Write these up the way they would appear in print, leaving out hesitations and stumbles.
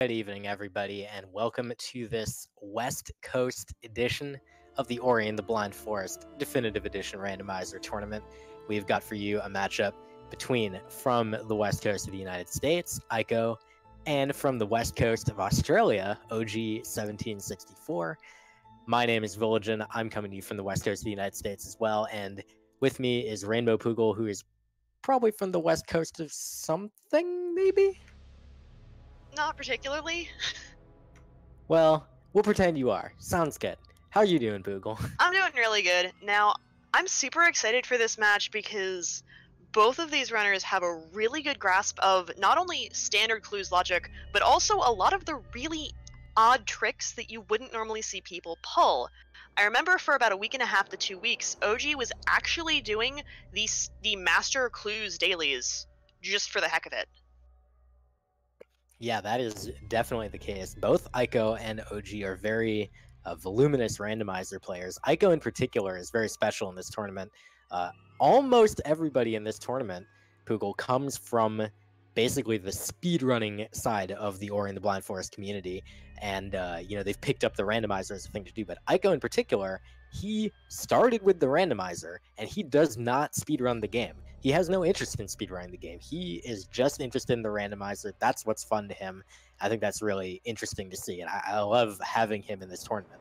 Good evening, everybody, and welcome to this West Coast edition of the Ori and the Blind Forest Definitive Edition Randomizer Tournament. We've got for you a matchup between, from the West Coast of the United States, Eiko, and from the West Coast of Australia, og1764. My name is Villagen. I'm coming to you from the West Coast of the United States as well, and with me is Rainbow Poogle, who is probably from the West Coast of something, maybe? Not particularly. Well, we'll pretend you are. Sounds good. How are you doing, Poogle? I'm doing really good. Now, I'm super excited for this match because both of these runners have a really good grasp of not only standard clues logic, but also a lot of the really odd tricks that you wouldn't normally see people pull. I remember for about a week and a half to 2 weeks, OG was actually doing the master clues dailies just for the heck of it. Yeah, that is definitely the case. Both Eiko and OG are very voluminous randomizer players. Eiko in particular is very special in this tournament. Almost everybody in this tournament, Poogle, comes from basically the speedrunning side of the Ori and the Blind Forest community. And, they've picked up the randomizer as a thing to do. But Eiko in particular, he started with the randomizer, and he does not speedrun the game. He has no interest in speedrunning the game. He is just interested in the randomizer. That's what's fun to him. I think that's really interesting to see, and I love having him in this tournament.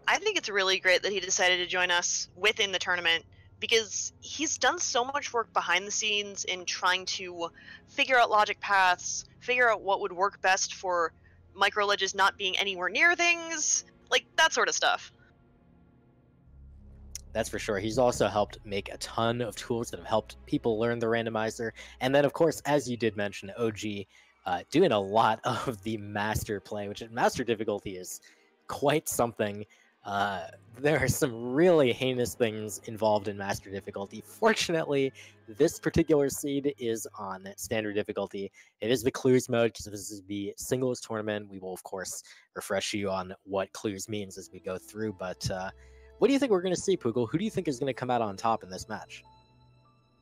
I think it's really great that he decided to join us within the tournament because he's done so much work behind the scenes in trying to figure out logic paths, figure out what would work best for micro-ledges not being anywhere near things, like that sort of stuff. That's for sure. He's also helped make a ton of tools that have helped people learn the randomizer. And then, of course, as you did mention, OG doing a lot of the master play, which at master difficulty is quite something. There are some really heinous things involved in master difficulty. Fortunately, this particular seed is on standard difficulty. It is the clues mode because this is the singles tournament. We will, of course, refresh you on what clues means as we go through, but what do you think we're going to see, Poogle? Who do you think is going to come out on top in this match?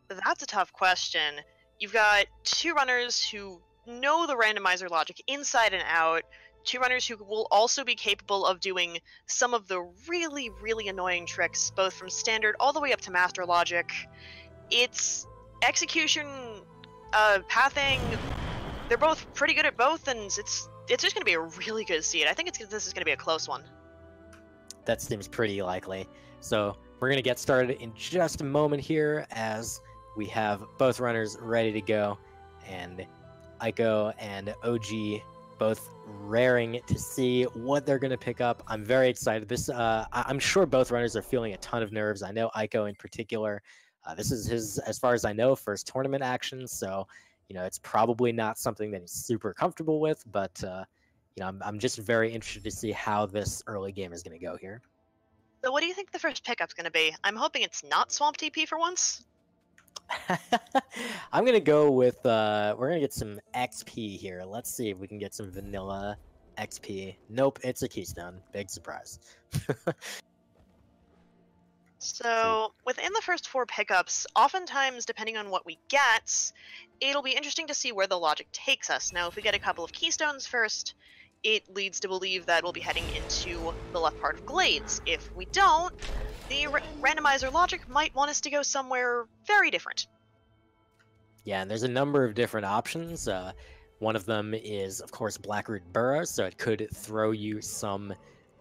That's a tough question. You've got two runners who know the randomizer logic inside and out, two runners who will also be capable of doing some of the really, really annoying tricks, both from standard all the way up to master logic. It's execution, pathing, they're both pretty good at both, and it's just going to be a really good seed. I think this is going to be a close one. That seems pretty likely. So we're going to get started in just a moment here as we have both runners ready to go, and Eiko and OG both raring to see what they're going to pick up. I'm very excited. I'm sure both runners are feeling a ton of nerves. I know Eiko in particular. This is his, as far as I know, first tournament action, so it's probably not something that he's super comfortable with, but I'm just very interested to see how this early game is going to go here. So what do you think the first pickup's going to be? I'm hoping it's not Swamp TP for once. I'm going to go with, we're going to get some XP here. Let's see if we can get some vanilla XP. Nope, it's a Keystone. Big surprise. So within the first 4 pickups, oftentimes, depending on what we get, it'll be interesting to see where the logic takes us. Now, if we get a couple of Keystones first, it leads to believe that we'll be heading into the left part of Glades. If we don't, the randomizer logic might want us to go somewhere very different. Yeah, and there's a number of different options. One of them is, of course, Blackroot Burrow, so it could throw you some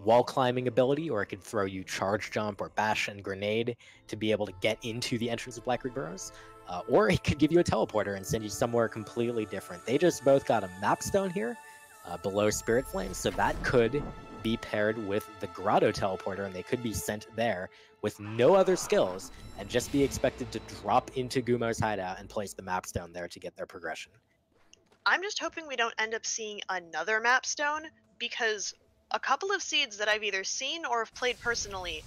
wall climbing ability, or it could throw you charge jump or bash and grenade to be able to get into the entrance of Blackroot Burrows. Or it could give you a teleporter and send you somewhere completely different. They just both got a map stone here. Below Spirit Flame, so that could be paired with the Grotto Teleporter, and they could be sent there with no other skills, and just be expected to drop into Gumo's hideout and place the map stone there to get their progression. I'm just hoping we don't end up seeing another map stone, because a couple of seeds that I've either seen or have played personally,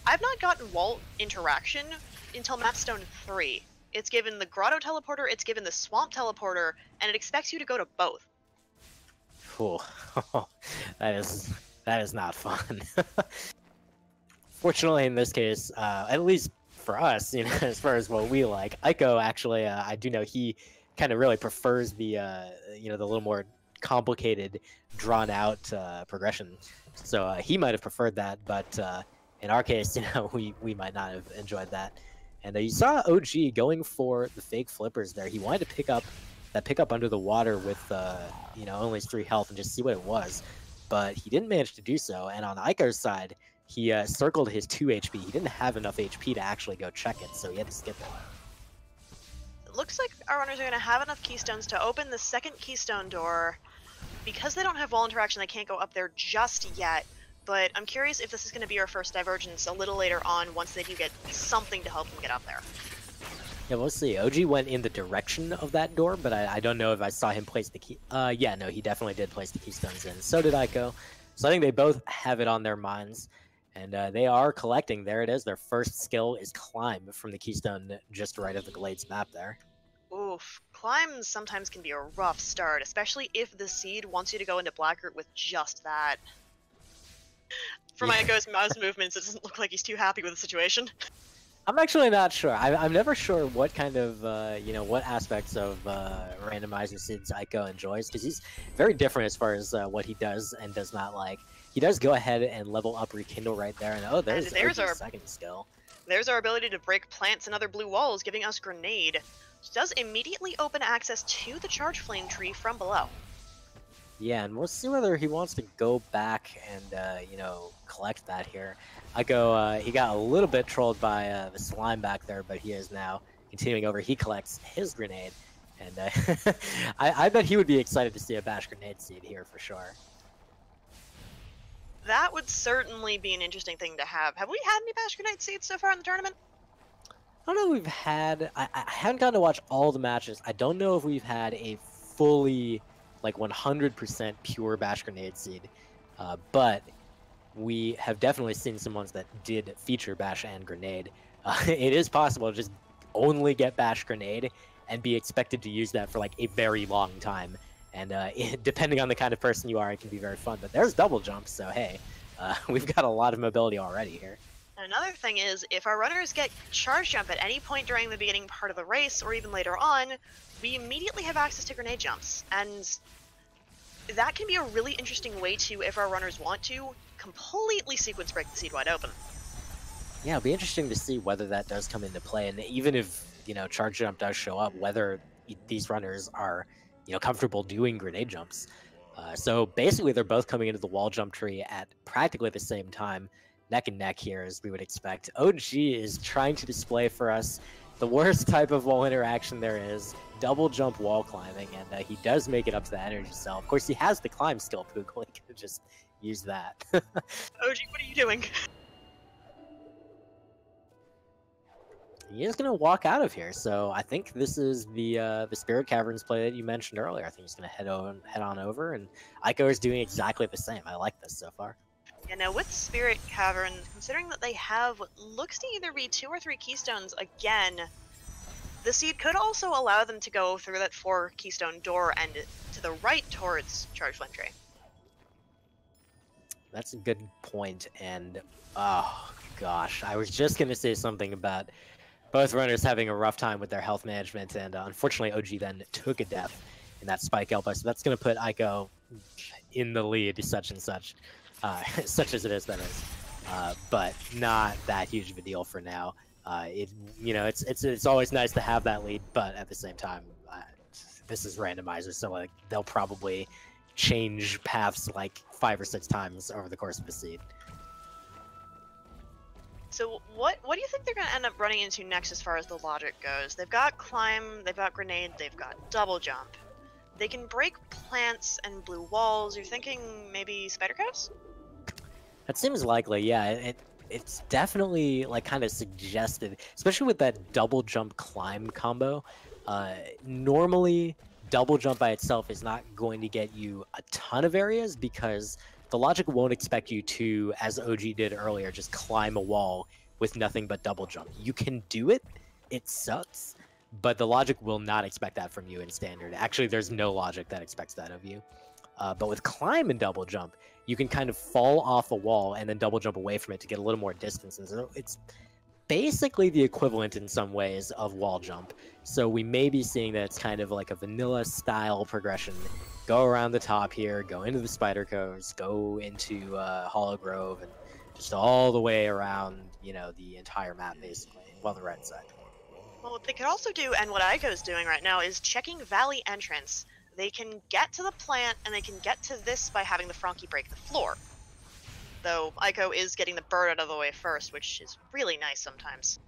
I've not gotten Walt interaction until map stone 3. It's given the Grotto Teleporter, it's given the Swamp Teleporter, and it expects you to go to both. Cool. that is not fun. Fortunately, in this case, at least for us, as far as what we like, Eiko actually, I do know he kind of really prefers the the little more complicated, drawn-out progression. So he might have preferred that, but in our case, we might not have enjoyed that. And you saw OG going for the fake flippers there. He wanted to pick up that pickup under the water with only 3 health and just see what it was, but he didn't manage to do so. And on Eiko's side, he circled his 2 HP. He didn't have enough HP to actually go check it, so he had to skip it. It looks like our runners are going to have enough keystones to open the second keystone door. Because they don't have wall interaction, they can't go up there just yet. But I'm curious if this is going to be our first divergence a little later on once they do get something to help them get up there. Yeah, we'll see. OG went in the direction of that door, but I don't know if I saw him place the key. Yeah, no, he definitely did place the keystones in. So did Eiko. So I think they both have it on their minds, and they are collecting. There it is. Their first skill is Climb from the keystone just right of the Glades map there. Oof. Climbs sometimes can be a rough start, especially if the seed wants you to go into Blackroot with just that. From Eiko's mouse movements, it doesn't look like he's too happy with the situation. I'm actually not sure. I'm never sure what kind of, what aspects of randomizer seeds Eiko enjoys, because he's very different as far as what he does and does not like. He does go ahead and level up Rekindle right there, and there's our second skill. There's our ability to break plants and other blue walls, giving us Grenade, which does immediately open access to the Charge Flame tree from below. Yeah, and we'll see whether he wants to go back and, collect that here. Eiko, he got a little bit trolled by the slime back there, but he is now continuing over. He collects his grenade, and I bet he would be excited to see a Bash Grenade seed here for sure. That would certainly be an interesting thing to have. Have we had any Bash Grenade seeds so far in the tournament? I don't know if we've had... I haven't gotten to watch all the matches. I don't know if we've had a fully, 100% pure Bash Grenade seed, but we have definitely seen some ones that did feature Bash and Grenade. It is possible to just only get Bash Grenade and be expected to use that for a very long time. And depending on the kind of person you are, it can be very fun. But there's double jump, so hey, we've got a lot of mobility already here. Another thing is, if our runners get charge jump at any point during the beginning part of the race, or even later on, we immediately have access to grenade jumps. And that can be a really interesting way to, if our runners want to, completely sequence break the seed wide open. Yeah, it'll be interesting to see whether that does come into play, and even if charge jump does show up, whether these runners are comfortable doing grenade jumps. So basically, they're both coming into the wall jump tree at practically the same time, neck and neck here, as we would expect. OG is trying to display for us the worst type of wall interaction there is, double jump wall climbing, and he does make it up to the energy cell. Of course, he has the climb skill, Poogle. He could just use that. OG, what are you doing? He is going to walk out of here, so I think this is the Spirit Caverns play that you mentioned earlier. I think he's going to head on over, and Eiko is doing exactly the same. I like this so far. Yeah, now with Spirit Cavern, considering that they have what looks to either be 2 or 3 keystones again, the seed could also allow them to go through that 4 keystone door and to the right towards Charge Flame Tree. That's a good point, and oh gosh, I was just going to say something about both runners having a rough time with their health management, and unfortunately OG then took a death in that spike elbow, so that's going to put Eiko in the lead, such and such, such as it is, that is, but not that huge of a deal for now. It's always nice to have that lead, but at the same time, this is randomizer, so they'll probably change paths 5 or 6 times over the course of the seed. So what do you think they're going to end up running into next as far as the logic goes? They've got Climb, they've got Grenade, they've got Double Jump. They can break plants and blue walls. You're thinking maybe Spider Cows? That seems likely, yeah. It's definitely kind of suggested, especially with that Double Jump Climb combo. Normally, Double Jump by itself is not going to get you a ton of areas because the logic won't expect you to, as OG did earlier, just climb a wall with nothing but double jump. You can do it, it sucks, but the logic will not expect that from you in standard. Actually, there's no logic that expects that of you. But with climb and double jump, you can kind of fall off a wall and then double jump away from it to get a little more distance. And so it's basically the equivalent in some ways of wall jump. So we may be seeing that it's kind of like a vanilla style progression. Go around the top here, go into the Spider Coves, go into Hollow Grove, and just all the way around, you know, the entire map basically, well, the red side. Well, what they could also do, and what Eiko's doing right now, is checking Valley entrance. They can get to the plant, and they can get to this by having the Frankie break the floor. Though Eiko is getting the bird out of the way first, which is really nice sometimes.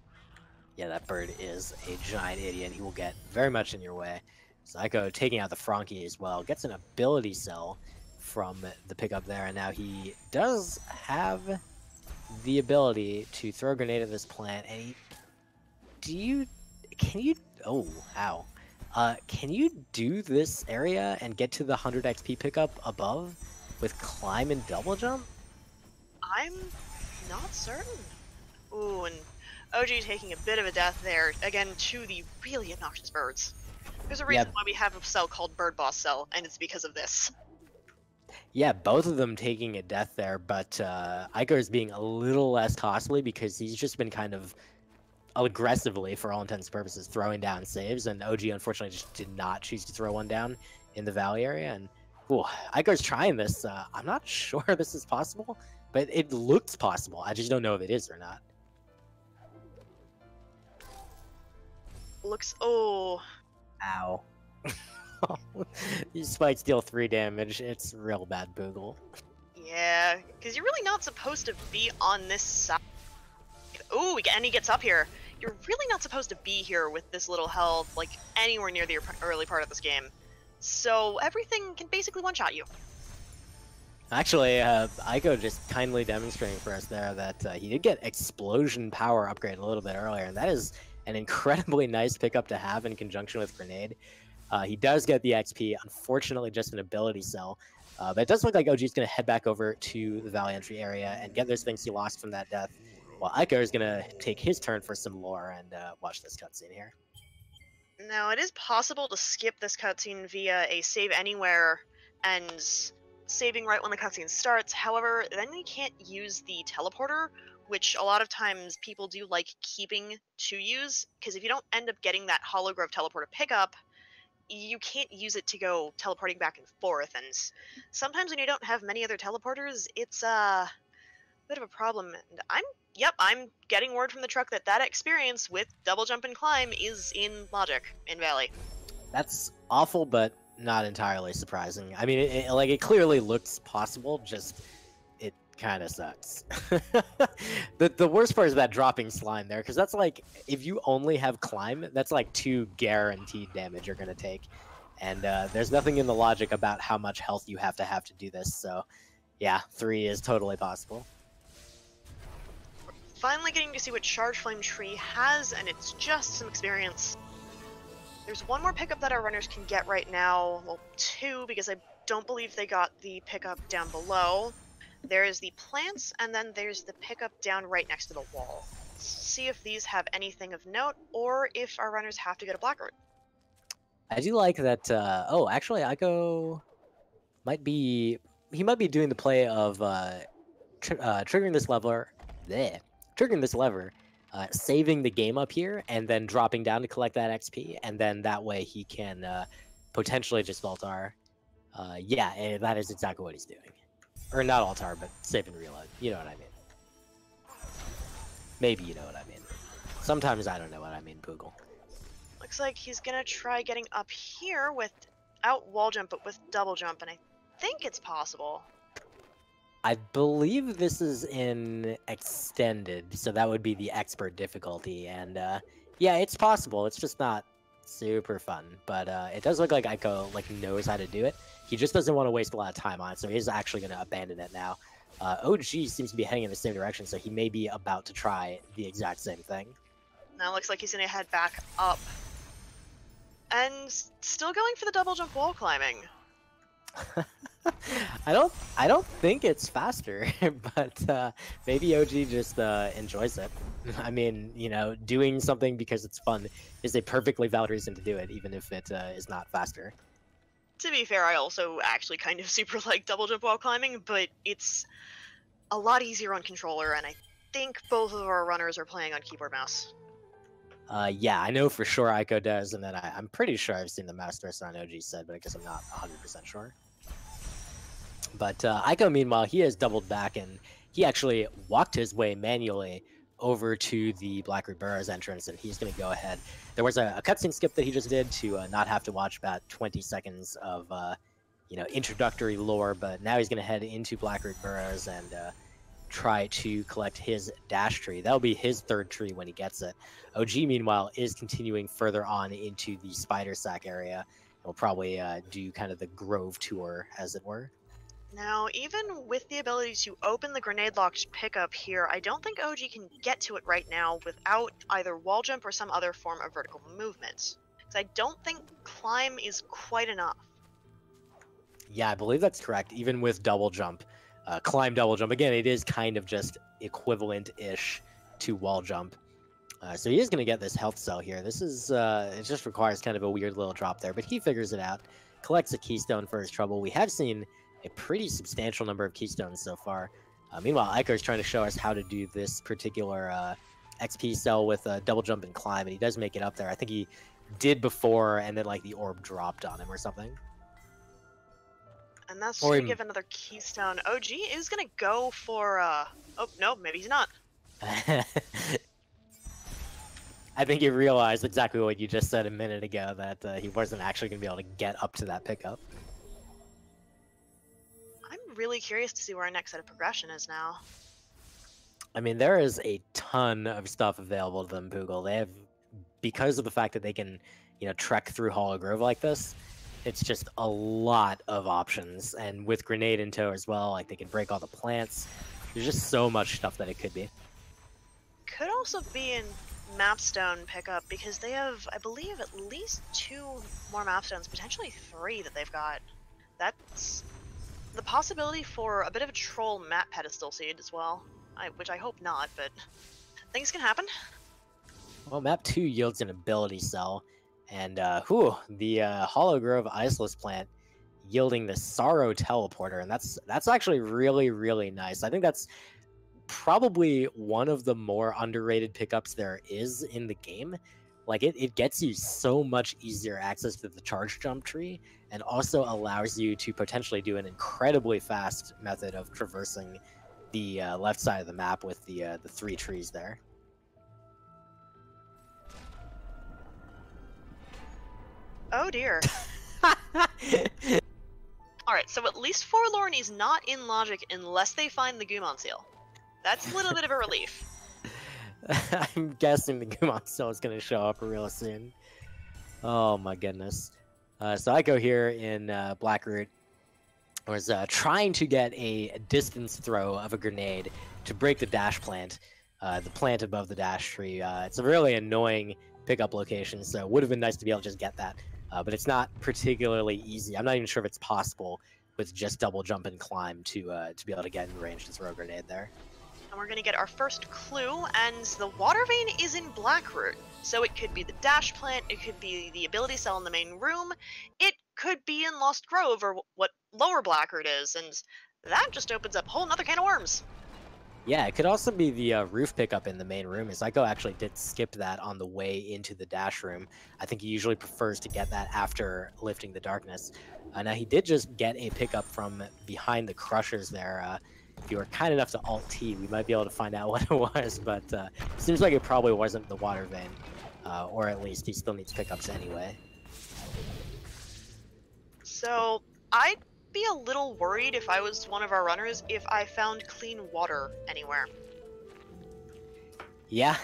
Yeah, that bird is a giant idiot. He will get very much in your way. So Eiko taking out the Frankie as well. Gets an ability cell from the pickup there, and now he does have the ability to throw a grenade at this plant. And oh, ow. Can you do this area and get to the 100 XP pickup above with climb and double jump? I'm not certain. Ooh, and OG taking a bit of a death there, again, to the really obnoxious birds. There's a reason why we have a cell called Bird Boss Cell, and it's because of this. Yeah, both of them taking a death there, but Eiko is being a little less costly because he's just been kind of aggressively, for all intents and purposes, throwing down saves, and OG unfortunately just did not choose to throw one down in the Valley area, and Eiko's trying this. I'm not sure this is possible, but it looks possible. I just don't know if it is or not. Oh. Ow. These spikes deal 3 damage. It's real bad, Boogle. Yeah, because you're really not supposed to be on this side. Ooh, and he gets up here. You're really not supposed to be here with this little health, like, anywhere near the early part of this game. So everything can basically one-shot you. Actually, Eiko just kindly demonstrating for us there that he did get explosion power upgrade a little bit earlier, and that is an incredibly nice pickup to have in conjunction with grenade. He does get the XP, unfortunately just an ability cell, but it does look like OG's going to head back over to the Valley entry area and get those things he lost from that death, while Eiko is going to take his turn for some lore and watch this cutscene here. Now, it is possible to skip this cutscene via a save anywhere and saving right when the cutscene starts. However, then you can't use the teleporter, which a lot of times people do like keeping to use, because if you don't end up getting that Hollow Grove teleporter pickup, you can't use it to go teleporting back and forth, and sometimes when you don't have many other teleporters, it's a bit of a problem. And I'm getting word from the truck that experience with double jump and climb is in logic in Valley. That's awful, but not entirely surprising. I mean, it clearly looks possible, just it kind of sucks. The worst part is that dropping slime there, because that's like, if you only have climb, that's like 2 guaranteed damage you're going to take. And there's nothing in the logic about how much health you have to do this, so yeah, 3 is totally possible. Finally getting to see what Charge Flame Tree has, and it's just some experience. There's one more pickup that our runners can get right now. Well, 2, because I don't believe they got the pickup down below. There is the plants, and then there's the pickup down right next to the wall. Let's see if these have anything of note, or if our runners have to go to Blackroot. I do like that, oh, actually, Eiko might be doing the play of triggering this lever, saving the game up here, and then dropping down to collect that XP, and then that way he can potentially just Altar. Yeah, that is exactly what he's doing. Or not Altar, but save and reload. You know what I mean. Maybe you know what I mean. Sometimes I don't know what I mean, Poogle. Looks like he's gonna try getting up here without wall jump, but with double jump, and I think it's possible. I believe this is in extended, so that would be the expert difficulty, and yeah, it's possible. It's just not super fun, but it does look like Eiko knows how to do it. He just doesn't want to waste a lot of time on it, so he's actually going to abandon it now. OG seems to be heading in the same direction, so he may be about to try the exact same thing. Now it looks like he's going to head back up. And still going for the double jump wall climbing. I don't think it's faster, but maybe OG just enjoys it. I mean, you know, doing something because it's fun is a perfectly valid reason to do it, even if it is not faster. To be fair, I also actually kind of super like double jump wall climbing, but it's a lot easier on controller, and I think both of our runners are playing on keyboard mouse. Yeah, I know for sure Eiko does, and then I'm pretty sure I've seen the mouse cursor on OG said, but I guess I'm not 100% sure. But Eiko, meanwhile, he has doubled back, and he actually walked his way manually over to the Blackroot Burrows entrance, and he's going to go ahead. There was a cutscene skip that he just did to not have to watch about 20 seconds of introductory lore, but now he's going to head into Blackroot Burrows and try to collect his dash tree. That'll be his third tree when he gets it. OG, meanwhile, is continuing further on into the Spider Sack area. We'll probably do kind of the Grove tour, as it were. Now, even with the ability to open the grenade-locked pickup here, I don't think OG can get to it right now without either wall jump or some other form of vertical movement. So I don't think climb is quite enough. Yeah, I believe that's correct. Even with double jump, climb double jump, again, it is kind of just equivalent-ish to wall jump. So he is going to get this health cell here. This is, it just requires kind of a weird little drop there, but he figures it out, collects a keystone for his trouble. We have seen a pretty substantial number of keystones so far. Meanwhile, Eiko is trying to show us how to do this particular XP cell with double jump and climb, and he does make it up there. I think he did before, and then like the orb dropped on him or something. And that's going to give another keystone. OG is going to go for, oh, no, maybe he's not. I think he realized exactly what you just said a minute ago, that he wasn't actually going to be able to get up to that pickup. I'm really curious to see where our next set of progression is now. I mean, there is a ton of stuff available to them, Poogle. They have, because of the fact that they can, trek through Hollow Grove like this, it's just a lot of options. And with Grenade in tow as well, like they can break all the plants. There's just so much stuff that it could be. Could also be in Mapstone pickup, because they have, I believe, at least 2 more Mapstones, potentially 3 that they've got. That's the possibility for a bit of a troll map pedestal seed as well, which I hope not, but things can happen. Well, map 2 yields an ability cell, and the Hollow Grove Iceless plant yielding the Sorrow teleporter, and that's actually really, really nice. I think that's probably one of the more underrated pickups there is in the game. Like, it gets you so much easier access to the charge jump tree, and also allows you to potentially do an incredibly fast method of traversing the left side of the map with the 3 trees there. Oh dear. Alright, so at least Forlorn is not in logic unless they find the Gumon seal. That's a little bit of a relief. I'm guessing the Gumon seal is going to show up real soon. Oh my goodness. So Eiko here in Blackroot was trying to get a distance throw of a grenade to break the dash plant, the plant above the dash tree. It's a really annoying pickup location, so it would have been nice to be able to just get that. But it's not particularly easy. I'm not even sure if it's possible with just double jump and climb to be able to get in range to throw a grenade there. And we're going to get our first clue, and the water vein is in Blackroot. So it could be the dash plant, it could be the ability cell in the main room, it could be in Lost Grove, or what Lower Blackroot is, and that just opens up a whole nother can of worms. Yeah, it could also be the roof pickup in the main room. Eiko actually did skip that on the way into the dash room. I think he usually prefers to get that after lifting the darkness. Now, he did just get a pickup from behind the crushers there. If you were kind enough to Alt-T, we might be able to find out what it was, but seems like it probably wasn't the water vein, or at least he still needs pickups anyway. So, I'd be a little worried if I was one of our runners if I found clean water anywhere. Yeah,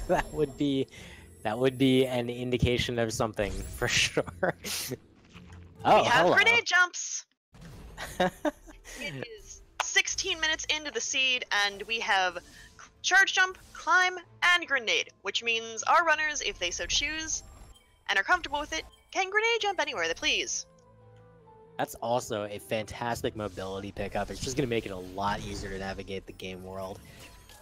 that would be an indication of something for sure. Oh, we have hello. Grenade jumps. It is 16 minutes into the seed, and we have charge jump, climb, and grenade, which means our runners, if they so choose and are comfortable with it, can grenade jump anywhere they please. That's also a fantastic mobility pickup. It's just going to make it a lot easier to navigate the game world.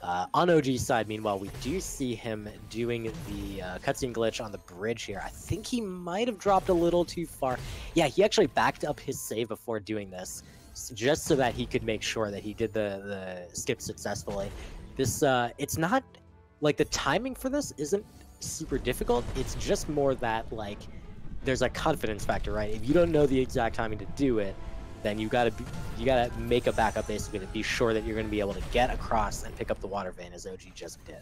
On OG's side, meanwhile, we do see him doing the cutscene glitch on the bridge here. I think he might have dropped a little too far. Yeah, he actually backed up his save before doing this, just so that he could make sure that he did the skip successfully. This it's not like the timing for this isn't super difficult. It's just more that like there's a confidence factor, right? If you don't know the exact timing to do it, then you gotta make a backup basically to be sure that you're gonna be able to get across and pick up the water vein as OG just did.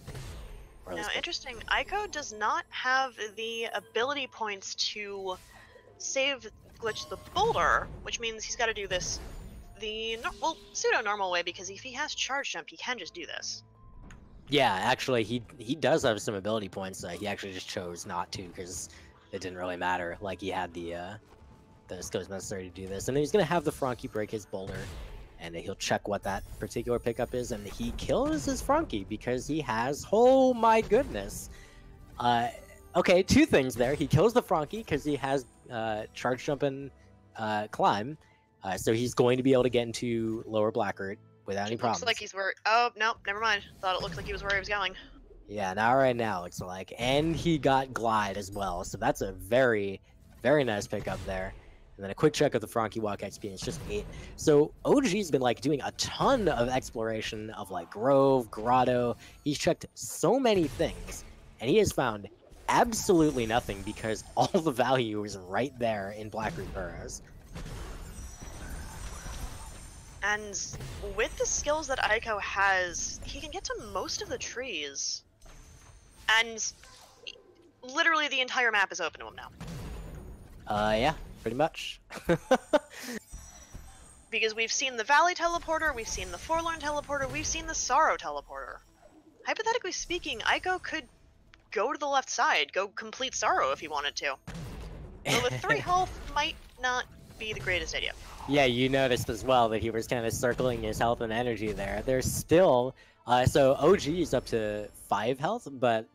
Now, interesting. Ico does not have the ability points to save glitch the boulder, which means he's got to do this the pseudo-normal way, because if he has charge jump, he can just do this. Yeah, actually, he does have some ability points. He actually just chose not to because it didn't really matter. Like, he had the skills necessary to do this. And then he's going to have the Frankie break his boulder, and he'll check what that particular pickup is, and he kills his Frankie because he has... Oh, my goodness. Okay, two things there. He kills the Frankie because he has charge jump and climb. So he's going to be able to get into lower Blackroot without any problems. Looks like he's where... Oh, no, never mind. Thought it looked like he was where he was going. Yeah, now right now looks like. And he got Glide as well, so that's a very, very nice pickup there. And then a quick check of the Frankie Walk XP, and it's just 8. So OG's been like doing a ton of exploration of like Grove, Grotto. He's checked so many things, and he has found absolutely nothing because all the value is right there in Blackroot Burrows. And with the skills that Ico has, he can get to most of the trees. And literally the entire map is open to him now. Yeah, pretty much. Because we've seen the Valley Teleporter, we've seen the Forlorn Teleporter, we've seen the Sorrow Teleporter. Hypothetically speaking, Ico could go to the left side, go complete Sorrow if he wanted to. But with 3 health, might not be the greatest idea. Yeah, you noticed as well that he was kind of circling his health and energy there. There's still... so OG is up to 5 health, but...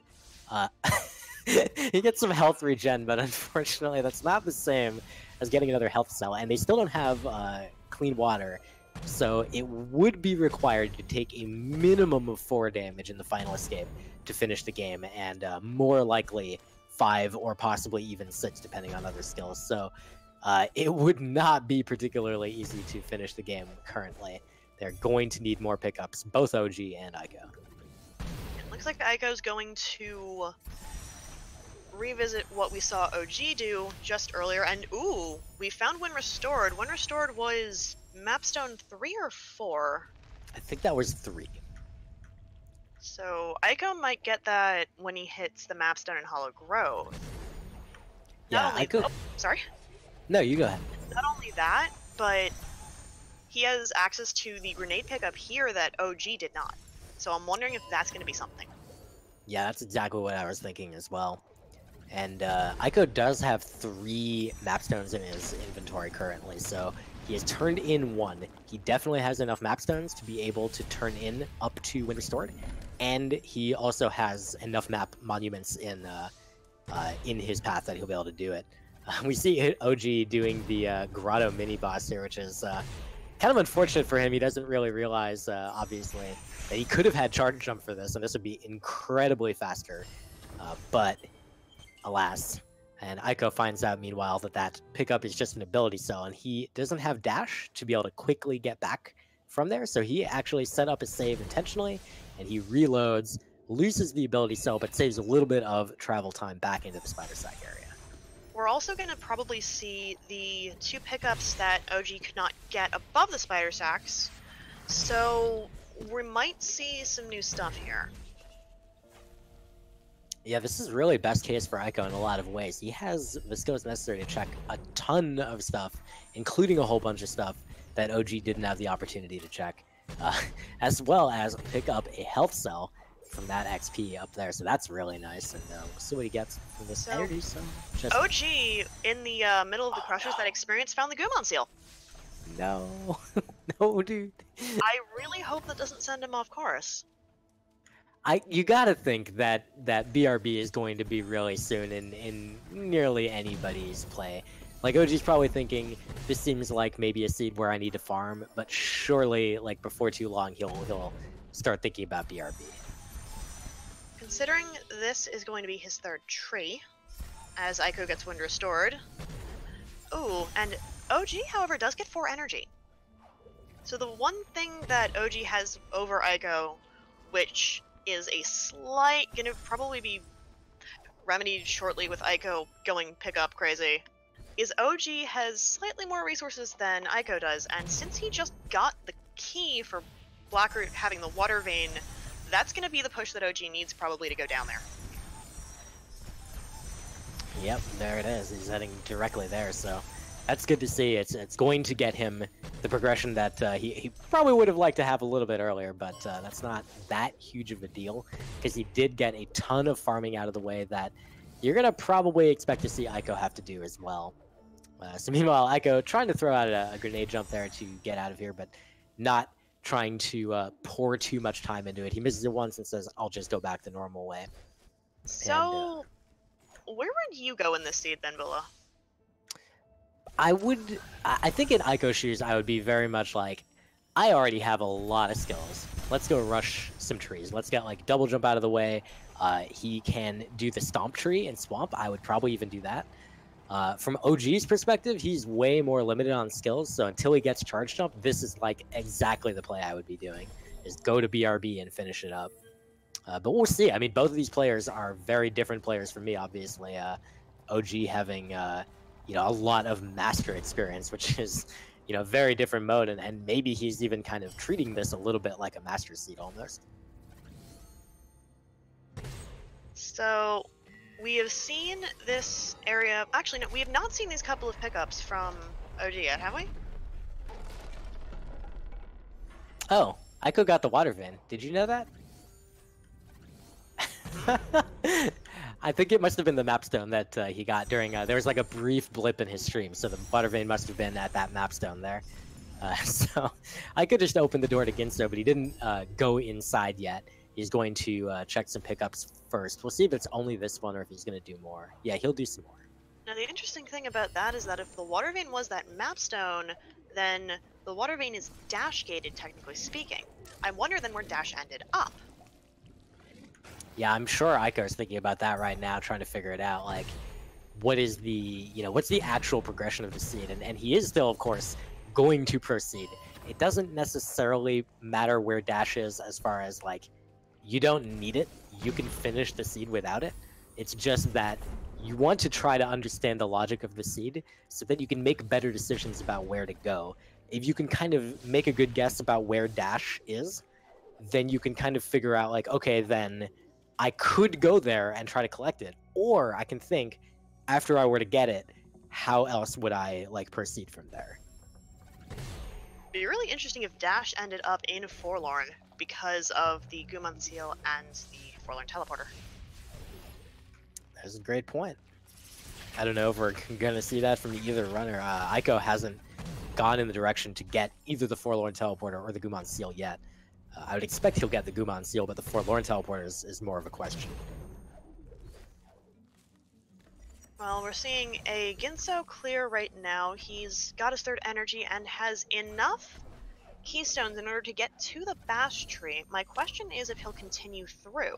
he gets some health regen, but unfortunately that's not the same as getting another health cell, and they still don't have clean water, so it would be required to take a minimum of 4 damage in the final escape to finish the game, and more likely 5 or possibly even 6 depending on other skills. So it would not be particularly easy to finish the game currently. They're going to need more pickups, both OG and Ico. It looks like Ico's going to revisit what we saw OG do just earlier, and ooh, we found When Restored. When Restored was Mapstone 3 or 4? I think that was 3. So Ico might get that when he hits the Mapstone in Hollow Grove. Yeah, Ico... Oh, sorry? No, you go ahead. Not only that, but he has access to the grenade pickup here that OG did not. So I'm wondering if that's going to be something. Yeah, that's exactly what I was thinking as well. And Ico does have 3 mapstones in his inventory currently, so he has turned in 1. He definitely has enough mapstones to be able to turn in up to When Restored, and he also has enough map monuments in his path that he'll be able to do it. We see OG doing the Grotto mini-boss here, which is kind of unfortunate for him. He doesn't really realize, obviously, that he could have had charge jump for this, and this would be incredibly faster. But, alas. And Ico finds out, meanwhile, that that pickup is just an ability cell, and he doesn't have dash to be able to quickly get back from there, so he actually set up a save intentionally, and he reloads, loses the ability cell, but saves a little bit of travel time back into the spider sack area. We're also going to probably see the 2 pickups that OG could not get above the spider sacks, so we might see some new stuff here. Yeah, this is really best case for Ico in a lot of ways. He has the skills necessary to check a ton of stuff, including a whole bunch of stuff that OG didn't have the opportunity to check, as well as pick up a health cell from that XP up there, so that's really nice, and we'll see what he gets from this energy. So just... OG, in the middle of the Crushers that experience, found the Gumon seal. No. No, dude. I really hope that doesn't send him off course. You gotta think that BRB is going to be really soon in nearly anybody's play. Like, OG's probably thinking, this seems like maybe a seed where I need to farm, but surely, like, before too long, he'll start thinking about BRB. Considering this is going to be his 3rd tree, as Ico gets Wind Restored. Ooh, and OG, however, does get 4 energy. So the one thing that OG has over Ico which is gonna probably be remedied shortly with Eiko going pick up crazy, is OG has slightly more resources than Eiko does, and since he just got the key for Blackroot having the water vein, that's gonna be the push that OG needs probably to go down there. Yep, there it is. He's heading directly there, so that's good to see. It's going to get him the progression that he probably would have liked to have a little bit earlier, but that's not that huge of a deal, because he did get a ton of farming out of the way that you're going to probably expect to see Eiko have to do as well. So meanwhile, Eiko trying to throw out a grenade jump there to get out of here, but not trying to pour too much time into it. He misses it once and says, I'll just go back the normal way. So, where would you go in this seed then, Villa? I think in Eiko's shoes, I would be very much like, I already have a lot of skills. Let's go rush some trees. Let's get like double jump out of the way. He can do the stomp tree and swamp. I would probably even do that. From OG's perspective, he's way more limited on skills. So until he gets charge jump, this is like exactly the play I would be doing, is go to BRB and finish it up. But we'll see. I mean, both of these players are very different players for me, obviously. OG having, you know, a lot of master experience, which is, you know, very different mode. And maybe he's even kind of treating this a little bit like a master seed almost. So we have seen this area. Actually, no, we have not seen these couple of pickups from OG yet, have we? Oh, Eiko got the water vein. Did you know that? I think it must have been the mapstone that he got during. There was like a brief blip in his stream, so the water vein must have been at that mapstone there. So I could just open the door to Ginso, but he didn't go inside yet. He's going to check some pickups first. We'll see if it's only this one or if he's going to do more. Yeah, he'll do some more. Now the interesting thing about that is that if the water vein was that mapstone, then the water vein is dash gated, technically speaking. I wonder then where dash ended up. Yeah, I'm sure Eiko is thinking about that right now, trying to figure it out. Like, what is the, you know, what's the actual progression of the seed? And he is still, of course, going to proceed. It doesn't necessarily matter where dash is as far as, like, you don't need it. You can finish the seed without it. It's just that you want to try to understand the logic of the seed so that you can make better decisions about where to go. If you can kind of make a good guess about where dash is, then you can kind of figure out, like, okay, then I could go there and try to collect it, or I can think, after I were to get it, how else would I, like, proceed from there? It'd be really interesting if dash ended up in Forlorn because of the Gumon Seal and the Forlorn Teleporter. That's a great point. I don't know if we're going to see that from either runner. Eiko hasn't gone in the direction to get either the Forlorn Teleporter or the Gumon Seal yet. I would expect he'll get the Gumon Seal, but the Forlorn Teleporter is more of a question. Well, we're seeing a Ginso clear right now. He's got his third energy and has enough keystones in order to get to the Bash Tree. My question is if he'll continue through.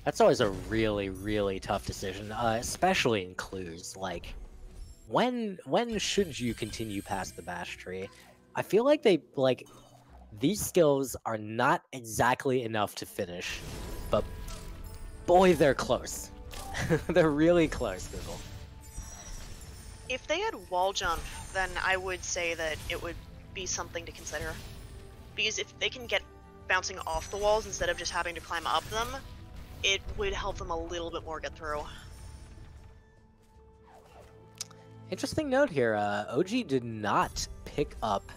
That's always a really, really tough decision, especially in clues. Like, when should you continue past the Bash Tree? I feel like these skills are not exactly enough to finish, but boy, they're close. They're really close, Google. If they had wall jump, then I would say that it would be something to consider. Because if they can get bouncing off the walls instead of just having to climb up them, it would help them a little bit more get through. Interesting note here, OG did not pick up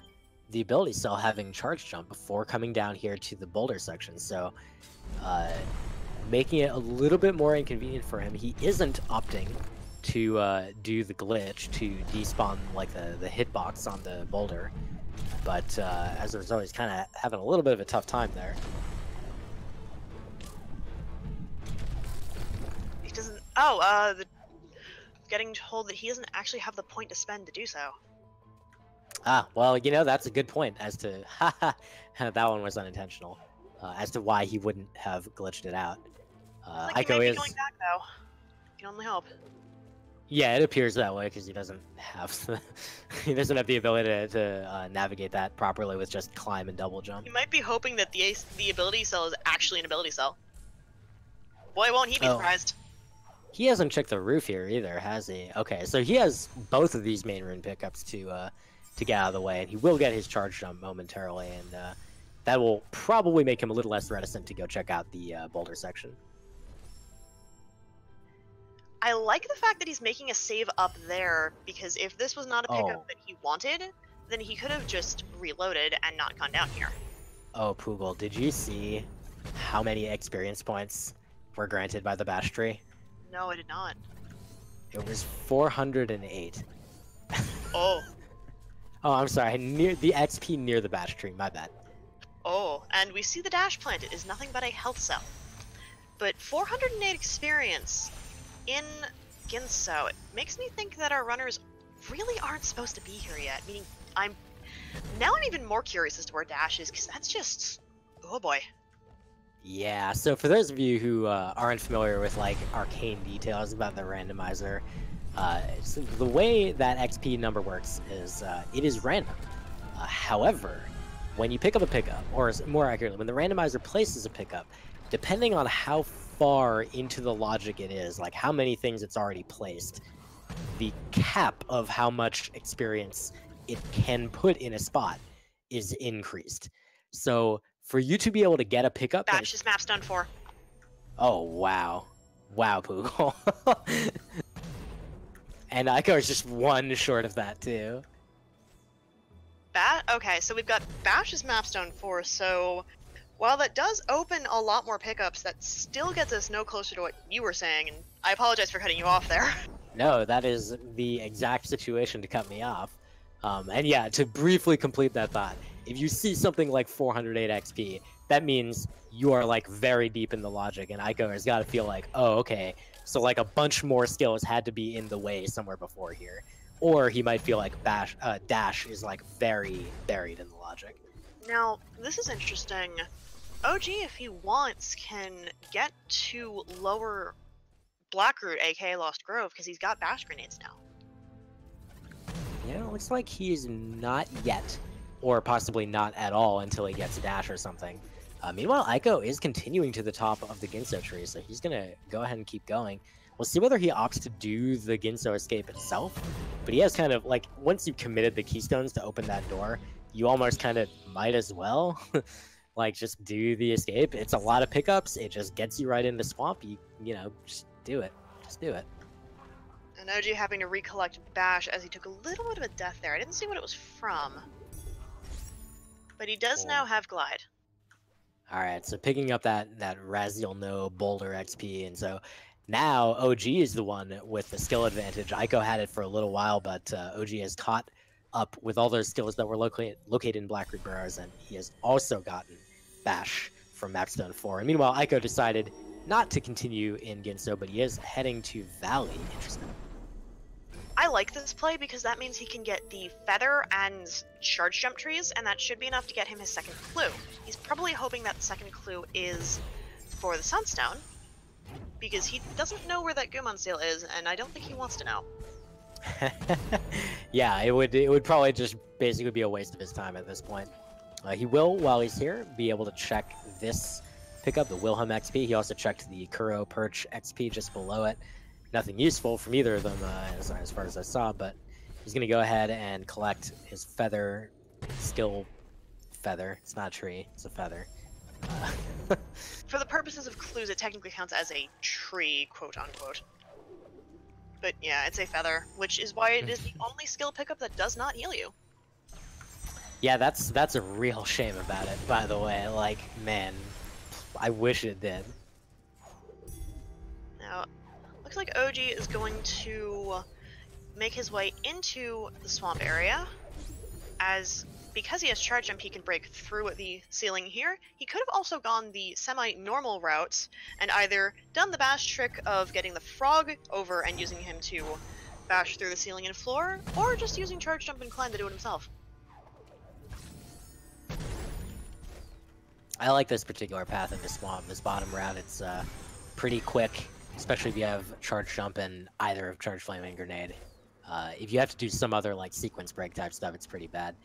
the ability cell having charge jump before coming down here to the boulder section, so making it a little bit more inconvenient for him. He isn't opting to do the glitch to despawn like the hitbox on the boulder, but as a result, he's kind of having a little bit of a tough time there. He doesn't. Getting told that he doesn't actually have the point to spend to do so. Ah, well, you know, that's a good point as to that one was unintentional, as to why he wouldn't have glitched it out. Like he might be going back though. You can only hope. Yeah, it appears that way because he doesn't have he doesn't have the ability to navigate that properly with just climb and double jump. He might be hoping that the ability cell is actually an ability cell. Boy, won't he be surprised. He hasn't checked the roof here either, has he? Okay, so he has both of these main rune pickups to get out of the way, and he will get his charge jump momentarily, and that will probably make him a little less reticent to go check out the boulder section. I like the fact that he's making a save up there, because if this was not a pickup that he wanted, then he could have just reloaded and not gone down here. Oh, Poogle, did you see how many experience points were granted by the bash tree? No, I did not. It was 408. Oh. Oh, I'm sorry. Near the XP near the bash tree. My bad. Oh, and we see the dash plant. It is nothing but a health cell. But 408 experience in Ginso, it makes me think that our runners really aren't supposed to be here yet. Meaning, I'm even more curious as to where Dash is, because that's just, oh boy. Yeah, so for those of you who aren't familiar with like arcane details about the randomizer, so the way that XP number works is it is random. However, when you pick up a pickup, or more accurately, when the randomizer places a pickup, depending on how far into the logic it is, like how many things it's already placed, the cap of how much experience it can put in a spot is increased. So for you to be able to get a pickup... Bash's map's done for. Oh, wow. Wow, Poogle. And Eiko is just one short of that, too. Okay, so we've got Bash's map's done for, so while that does open a lot more pickups, that still gets us no closer to what you were saying, and I apologize for cutting you off there. No, that is the exact situation to cut me off. And yeah, to briefly complete that thought, if you see something like 408 XP, that means you are like very deep in the logic, and Eiko has got to feel like, oh, okay, so like a bunch more skills had to be in the way somewhere before here. Or he might feel like Dash is like very buried in the logic. Now, this is interesting. OG, if he wants, can get to lower Blackroot, aka Lost Grove, because he's got Bash grenades now. Yeah, it looks like he's not yet, or possibly not at all until he gets Dash or something. Meanwhile, Eiko is continuing to the top of the Ginso tree, so he's going to go ahead and keep going. We'll see whether he opts to do the Ginso escape itself, but he has kind of, like, once you've committed the keystones to open that door, you almost kind of might as well, like, just do the escape. It's a lot of pickups, it just gets you right into Swamp, you know, just do it. Just do it. And OG having to recollect Bash as he took a little bit of a death there. I didn't see what it was from, but he does now have Glide. Alright, so picking up that Raziel No Boulder XP, and so now OG is the one with the skill advantage. Eiko had it for a little while, but OG has caught up with all those skills that were located in Blackroot Burrows, and he has also gotten Bash from Mapstone 4. And meanwhile, Eiko decided not to continue in Ginso, but he is heading to Valley. Interesting. I like this play because that means he can get the Feather and Charge Jump trees, and that should be enough to get him his second clue. He's probably hoping that the second clue is for the Sunstone, because he doesn't know where that Gumon seal is, and I don't think he wants to know. Yeah, it would probably just basically be a waste of his time at this point. He will, while he's here, be able to check this pickup, the Wilhelm XP. He also checked the Kuro Perch XP just below it. Nothing useful from either of them as far as I saw, but he's going to go ahead and collect his Feather skill feather. It's not a tree, it's a feather. For the purposes of clues, it technically counts as a tree, quote-unquote. But yeah, it's a feather, which is why it is the only skill pickup that does not heal you. Yeah, that's a real shame about it, by the way. Like, man, I wish it did. Now, looks like OG is going to make his way into the swamp area, as because he has charge jump, he can break through the ceiling here. He could have also gone the semi-normal routes and either done the bash trick of getting the frog over and using him to bash through the ceiling and floor, or just using charge jump and climb to do it himself. I like this particular path in the swamp. This bottom route, it's pretty quick. especially if you have Charge Jump and either of Charge Flame and Grenade. If you have to do some other like sequence break type stuff, it's pretty bad.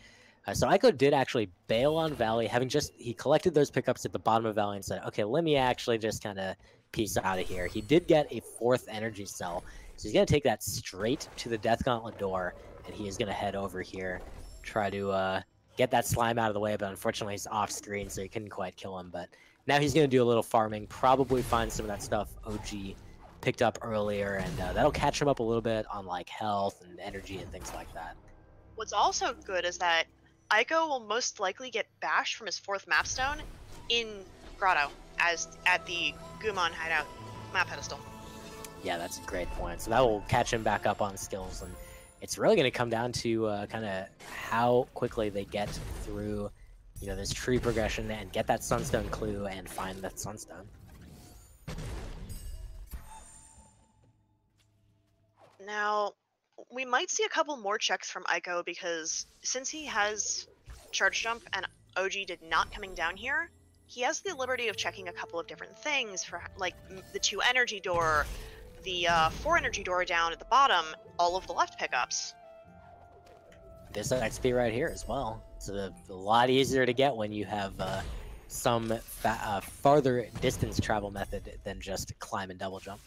So Eiko did actually bail on Valley, he collected those pickups at the bottom of Valley and said, okay, let me actually just kind of piece out of here. He did get a 4th energy cell, so he's going to take that straight to the Death Gauntlet door, and he is going to head over here, try to get that slime out of the way, but unfortunately he's off screen, so he couldn't quite kill him. But now he's going to do a little farming, probably find some of that stuff OG picked up earlier, and that'll catch him up a little bit on like health and energy and things like that. What's also good is that Eiko will most likely get bashed from his 4th mapstone in Grotto, as at the Gumon hideout map pedestal. Yeah, that's a great point. So that will catch him back up on skills, and it's really going to come down to kind of how quickly they get through, you know, this tree progression and get that Sunstone clue and find that Sunstone. Now, we might see a couple more checks from Eiko because since he has Charge Jump and OG did not coming down here, he has the liberty of checking a couple of different things for like the 2 energy door, the 4 energy door down at the bottom, all of the left pickups. This XP right here as well. It's a lot easier to get when you have some farther distance travel method than just climb and double jump.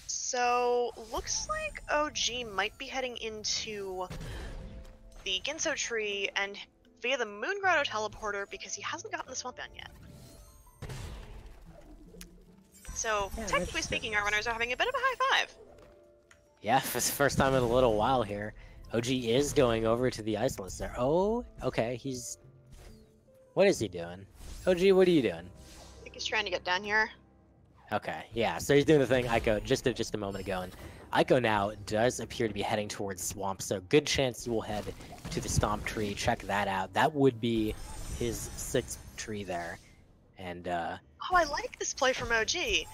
So, looks like OG might be heading into the Ginso tree and via the Moon Grotto teleporter because he hasn't gotten the Swamp Down yet. So, yeah, technically speaking, our runners are having a bit of a high five. Yeah, for the first time in a little while here. OG is going over to the Isolates there. Oh, okay, he's... What is he doing? OG, what are you doing? I think he's trying to get down here. Okay, yeah, so he's doing the thing Eiko just a moment ago, and Eiko now does appear to be heading towards Swamp, so good chance he will head to the Stomp tree, check that out. That would be his 6th tree there, and Oh, I like this play from OG.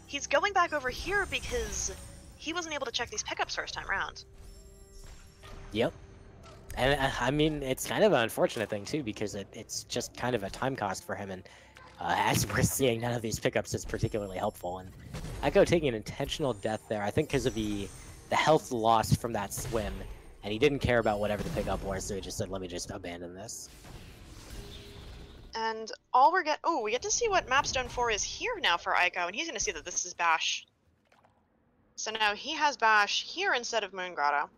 He's going back over here because he wasn't able to check these pickups first time round. Yep. And I mean, it's kind of an unfortunate thing too, because it's just kind of a time cost for him, and as we're seeing, none of these pickups is particularly helpful. And Eiko taking an intentional death there, I think because of the health loss from that swim, and he didn't care about whatever the pickup was, so he just said, let me just abandon this. And we get to see what Mapstone 4 is here now for Eiko, and he's going to see that this is Bash. So now he has Bash here instead of Moon Grotto.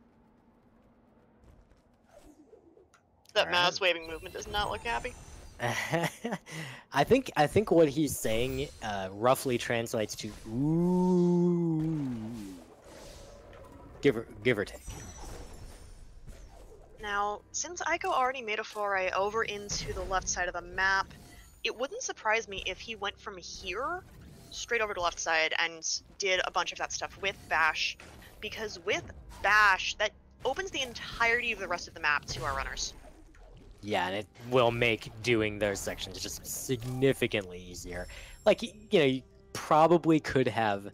That mouse waving movement does not look happy. I think what he's saying roughly translates to ooh, give or take. Now, since Eiko already made a foray over into the left side of the map, it wouldn't surprise me if he went from here straight over to the left side and did a bunch of that stuff with Bash, because with Bash, that opens the entirety of the rest of the map to our runners. Yeah, and it will make doing those sections just significantly easier. Like, you know, you probably could have...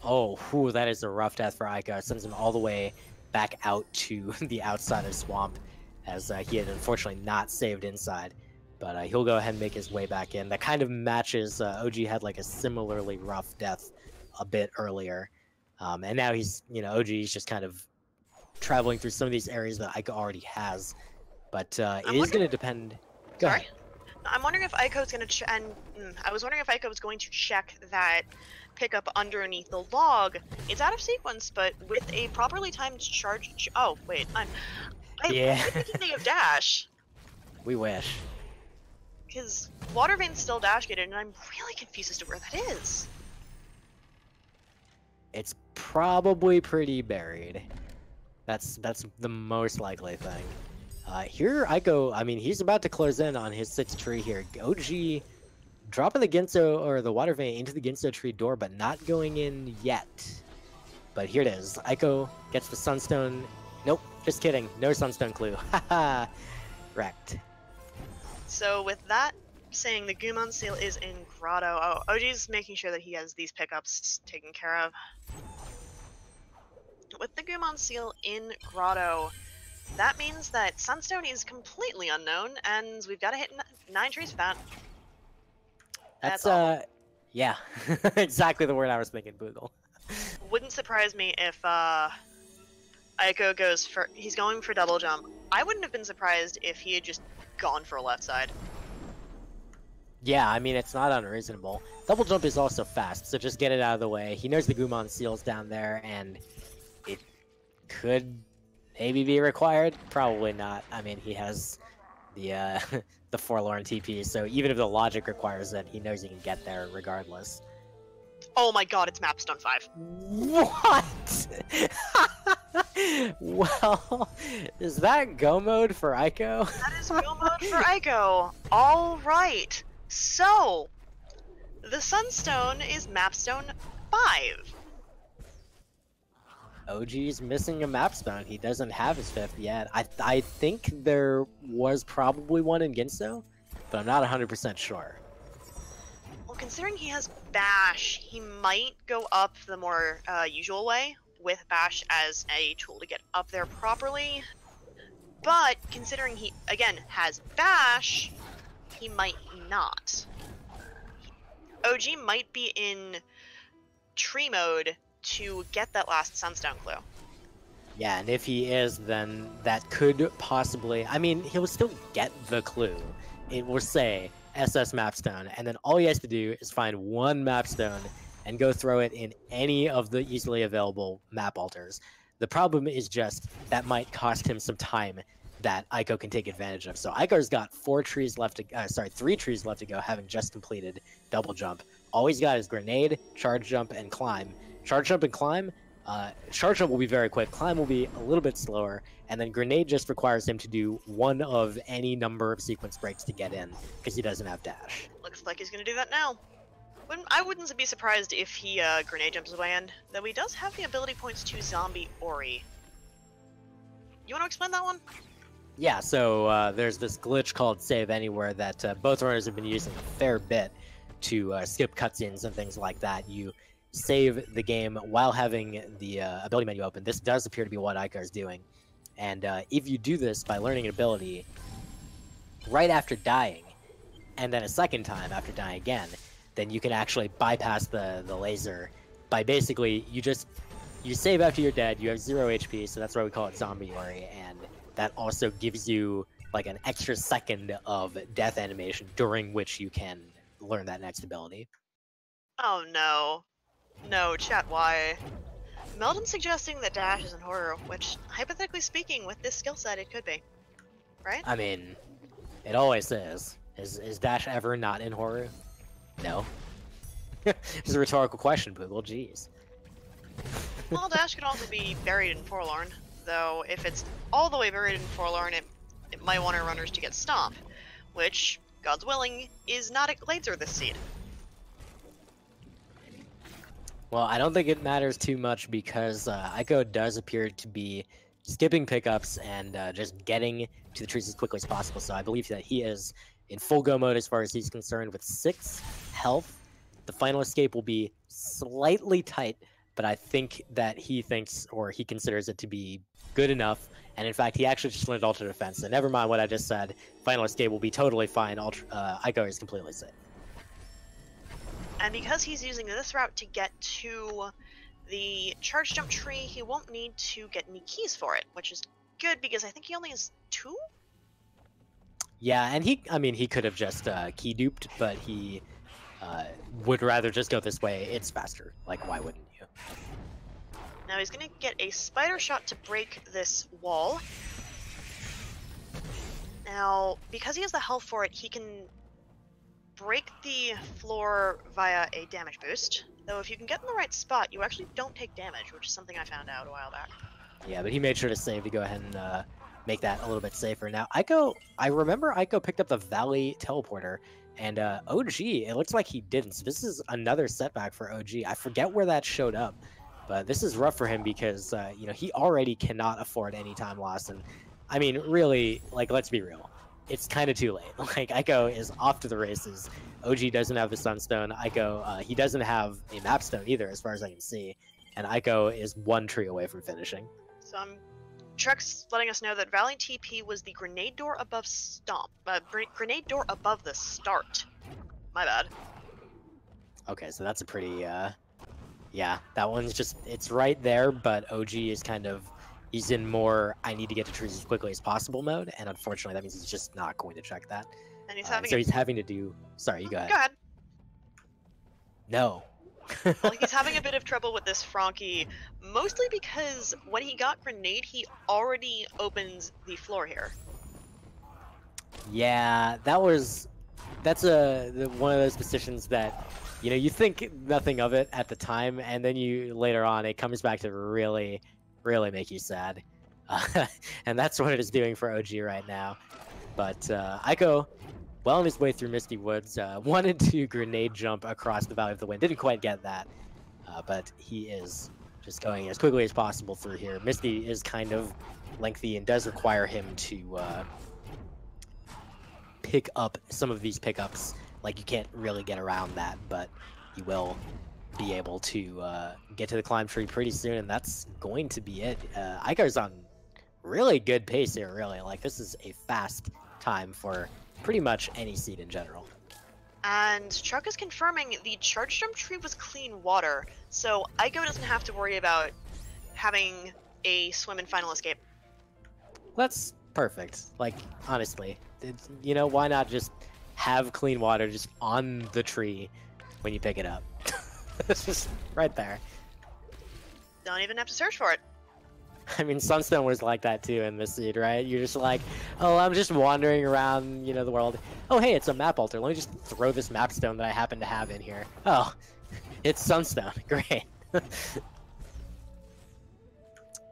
Oh, whew, that is a rough death for Eiko. It sends him all the way back out to the outside of Swamp, as he had unfortunately not saved inside. But he'll go ahead and make his way back in. That kind of matches... OG had like a similarly rough death a bit earlier. And now he's, you know, OG's just kind of traveling through some of these areas that Eiko already has. But it is going to depend. Go ahead. I'm wondering if Eiko's going to I was wondering if Eiko was going to check that pickup underneath the log. It's out of sequence, but with a properly timed charge. Oh wait, I'm thinking of dash. We wish. Because Water Vein's still dash gated, and I'm really confused as to where that is. It's probably pretty buried. That's the most likely thing. Here Eiko, I mean, he's about to close in on his 6th tree here. OG dropping the Ginso, or the Water Vein, into the Ginso tree door, but not going in yet. But here it is. Eiko gets the Sunstone. Nope, just kidding. No Sunstone clue. Haha, wrecked. So with that saying, the Gumon seal is in Grotto. Oh, OG's making sure that he has these pickups taken care of. With the Gumon seal in Grotto, that means that Sunstone is completely unknown, and we've got to hit 9 trees for that. That's Yeah, exactly the word I was thinking, Boogle. Wouldn't surprise me if Eiko goes for... He's going for double jump. I wouldn't have been surprised if he had just gone for a left side. Yeah, I mean, it's not unreasonable. Double jump is also fast, so just get it out of the way. He knows the Gumon seal's down there, and it could maybe be required. Probably not. I mean, he has the the Forlorn TP, so even if the logic requires it, he knows he can get there regardless. Oh my god, it's Mapstone 5. What? Well, is that go mode for Eiko? That is go mode for Eiko. Alright. So, the Sunstone is Mapstone 5. OG's missing a Mapstone. He doesn't have his 5th yet. I think there was probably one in Ginso, but I'm not 100% sure. Well, considering he has Bash, he might go up the more usual way, with Bash as a tool to get up there properly. But considering he, again, has Bash, he might not. OG might be in tree mode to get that last Sunstone clue. Yeah, and if he is, then that could possibly... I mean, he'll still get the clue. It will say SS Mapstone, and then all he has to do is find one Mapstone and go throw it in any of the easily available map alters. The problem is just that might cost him some time that Eiko can take advantage of. So Eiko's got 3 trees left to go, having just completed double jump. All he's got is grenade, charge jump, and climb. Charge jump and climb. Charge jump will be very quick. Climb will be a little bit slower, and then grenade just requires him to do one of any number of sequence breaks to get in, because he doesn't have dash. Looks like he's gonna do that now. I wouldn't be surprised if he grenade jumps his way in, though he does have the ability points to Zombie Ori. You want to explain that one? Yeah, so there's this glitch called Save Anywhere that both runners have been using a fair bit to skip cutscenes and things like that. You save the game while having the ability menu open. This does appear to be what Eiko is doing. And if you do this by learning an ability right after dying, and then a second time after dying again, then you can actually bypass the laser by basically, you save after you're dead, you have 0 HP, so that's why we call it Zombie Ori, and that also gives you like an extra second of death animation during which you can learn that next ability. Oh no. No, chat, why? Meldon's suggesting that dash is in horror, which, hypothetically speaking, with this skill set, it could be. Right? I mean, it always is. Is dash ever not in horror? No. It's a rhetorical question, Boogle. Jeez. Well, dash could also be buried in Forlorn, though if it's all the way buried in Forlorn, it might want our runners to get Stomp, which, God's willing, is not a laser this seed. Well, I don't think it matters too much because Eiko does appear to be skipping pickups and just getting to the trees as quickly as possible, so I believe that he is in full go mode as far as he's concerned with 6 health. The final escape will be slightly tight, but I think that he thinks, or he considers it to be good enough, and in fact, he actually just went Ultra Defense, so never mind what I just said. Final escape will be totally fine. Eiko is completely safe. And because he's using this route to get to the charge jump tree, he won't need to get any keys for it, which is good because I think he only has 2? Yeah, and he could have just key duped, but he would rather just go this way. It's faster. Like, why wouldn't you? Now he's going to get a spider shot to break this wall. Now, because he has the health for it, he can break the floor via a damage boost. Though if you can get in the right spot, you actually don't take damage, which is something I found out a while back. Yeah, but he made sure to save to go ahead and make that a little bit safer. Now, I remember Eiko picked up the Valley Teleporter, and OG, it looks like he didn't. So this is another setback for OG. I forget where that showed up, but this is rough for him because, you know, he already cannot afford any time loss. And, I mean, really, like, let's be real. It's kind of too late. Like, Eiko is off to the races. OG doesn't have the Sunstone. Eiko, he doesn't have a Mapstone either, as far as I can see. And Eiko is 1 tree away from finishing. So Truck's letting us know that Valley TP was the grenade door above Stomp. Grenade door above the start. My bad. Okay, so that's a pretty, yeah, that one's just, it's right there, but OG is kind of, he's in more, I need to get to trees as quickly as possible mode, and unfortunately that means he's just not going to check that. And he's So he's having to do, sorry, you go ahead. Go ahead. No. Well, he's having a bit of trouble with this Frankie, mostly because when he got Grenade, he already opens the floor here. Yeah, that's one of those positions that, you know, you think nothing of it at the time, and then later on it comes back to really, really make you sad. And that's what it is doing for OG right now. But Eiko, well on his way through Misty Woods, wanted to grenade jump across the Valley of the Wind. Didn't quite get that, but he is just going as quickly as possible through here. Misty is kind of lengthy and does require him to pick up some of these pickups. Like, you can't really get around that, but you will be able to get to the climb tree pretty soon, and that's going to be it. Eiko's on really good pace here, really. Like, this is a fast time for pretty much any seed in general. And Chuck is confirming the charge jump tree was clean water, so Eiko doesn't have to worry about having a swim in final escape. That's perfect. Like, honestly, you know, why not just have clean water just on the tree when you pick it up? It's just right there. Don't even have to search for it. I mean, Sunstone was like that too in this seed, right? You're just like, oh, I'm just wandering around, you know, the world. Oh, hey, it's a map altar. Let me just throw this map stone that I happen to have in here. Oh, it's Sunstone. Great.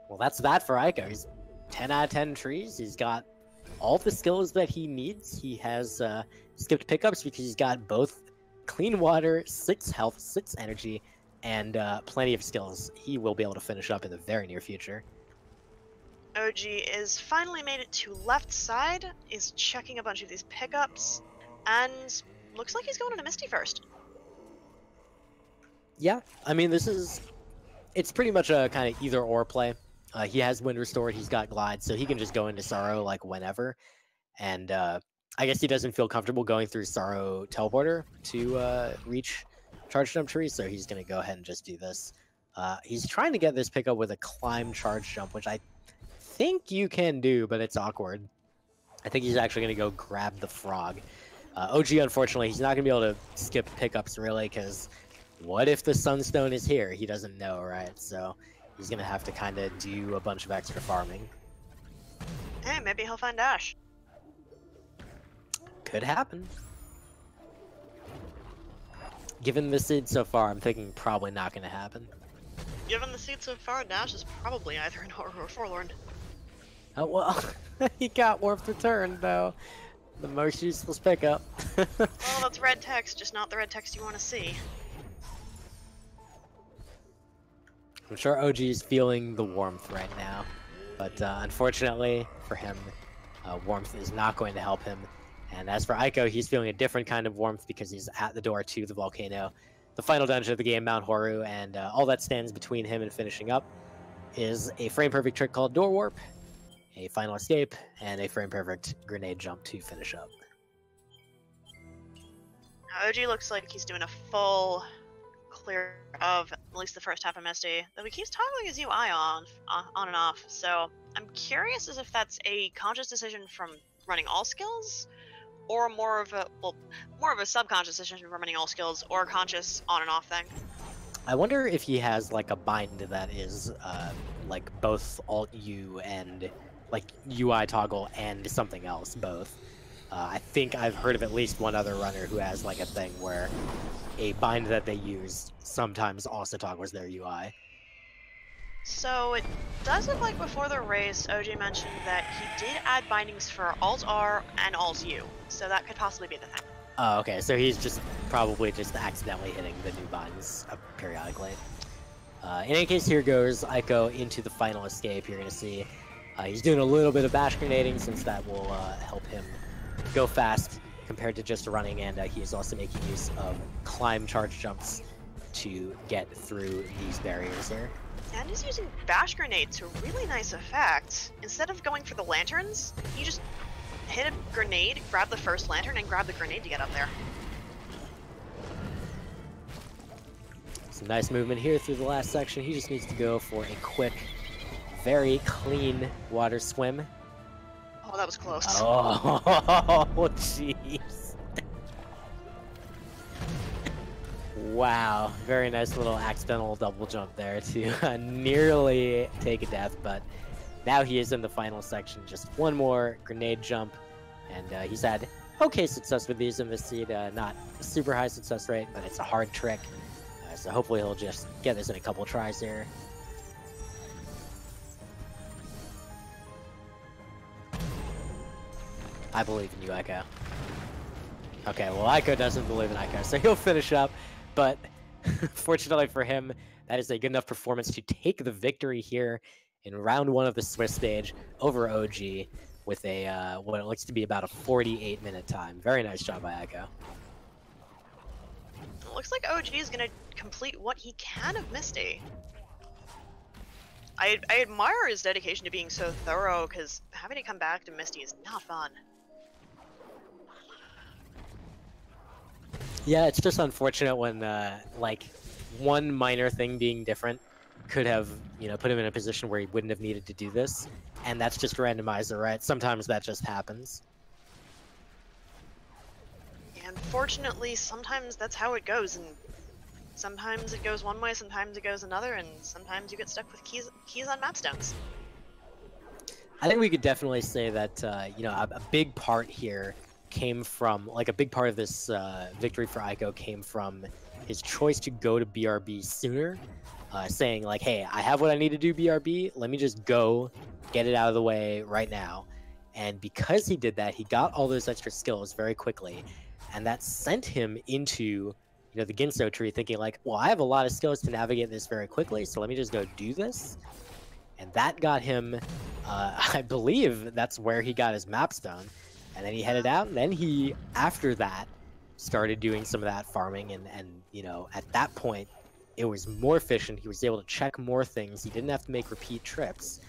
Well, that's that for Eiko. He's 10 out of 10 trees. He's got all the skills that he needs. He has skipped pickups because he's got both clean water, 6 health, 6 energy, and plenty of skills. He will be able to finish up in the very near future. OG is finally made it to left side, is checking a bunch of these pickups, and looks like he's going into Misty first. Yeah, I mean, it's pretty much a kind of either or play. He has Wind Restored, he's got Glide, so he can just go into Sorrow like whenever. And I guess he doesn't feel comfortable going through Sorrow Teleporter to reach Charge Jump Tree, so he's going to go ahead and just do this. He's trying to get this pickup with a Climb Charge Jump, which I think you can do, but it's awkward. I think he's actually going to go grab the frog. OG, unfortunately, he's not going to be able to skip pickups, really, because what if the Sunstone is here? He doesn't know, right? So he's going to have to kind of do a bunch of extra farming. Hey, maybe he'll find Dash. Could happen. Given the seed so far, I'm thinking probably not going to happen. Given the seed so far, Dash is probably either an Horror or Forlorn. Oh, well, he got Warped Return, though. The most useless pickup. Well, that's red text, just not the red text you want to see. I'm sure OG is feeling the warmth right now, but unfortunately for him, warmth is not going to help him. And as for Eiko, he's feeling a different kind of warmth because he's at the door to the volcano, the final dungeon of the game, Mount Horu, and all that stands between him and finishing up is a frame-perfect trick called Door Warp, a final escape, and a frame-perfect grenade jump to finish up. OG looks like he's doing a full clear of at least the first half of Misty, though he keeps toggling his UI on and off, so I'm curious as if that's a conscious decision from running all skills, or more of a subconscious decision from running all skills, or a conscious on and off thing. I wonder if he has like a bind that is like both Alt U and like UI toggle and something else, both. I think I've heard of at least one other runner who has like a thing where a bind that they use sometimes also toggles their UI. So it does look like before the race, OG mentioned that he did add bindings for Alt-R and Alt-U, so that could possibly be the thing. Oh, okay, so he's just probably just accidentally hitting the new binds periodically. In any case, here goes Eiko into the final escape. You're going to see he's doing a little bit of bash grenading since that will help him go fast compared to just running, and he is also making use of climb charge jumps to get through these barriers here. And he's using bash grenade to really nice effect. Instead of going for the lanterns, you just hit a grenade, grab the first lantern, and grab the grenade to get up there. Some nice movement here through the last section. He just needs to go for a quick, very clean water swim. Oh, that was close. Oh, jeez. Wow, very nice little accidental double jump there to nearly take a death, but now he is in the final section. Just one more grenade jump, and he's had okay success with these in this seed. Not a super high success rate, but it's a hard trick. So hopefully he'll just get this in a couple tries here. I believe in you, Eiko. Okay, well, Eiko doesn't believe in Eiko, so he'll finish up. But fortunately for him, that is a good enough performance to take the victory here in round 1 of the Swiss stage over OG with a what it looks to be about a 48-minute time. Very nice job by Eiko. It looks like OG is going to complete what he can of Misty. I admire his dedication to being so thorough, because having to come back to Misty is not fun. Yeah, it's just unfortunate when, like, one minor thing being different could have, you know, put him in a position where he wouldn't have needed to do this. And that's just randomizer, right? Sometimes that just happens. And fortunately, sometimes that's how it goes, and sometimes it goes one way, sometimes it goes another, and sometimes you get stuck with keys on map stones. I think we could definitely say that, you know, a big part here came from, like, a big part of this victory for Eiko came from his choice to go to BRB sooner, saying, like, hey, I have what I need to do BRB, let me just go get it out of the way right now. And because he did that, he got all those extra skills very quickly, and that sent him into, you know, the Ginso tree thinking, like, well, I have a lot of skills to navigate this very quickly, so let me just go do this. And that got him, I believe that's where he got his map stone. And then he headed out, and then he, after that, started doing some of that farming, and you know, at that point, it was more efficient. He was able to check more things. He didn't have to make repeat trips.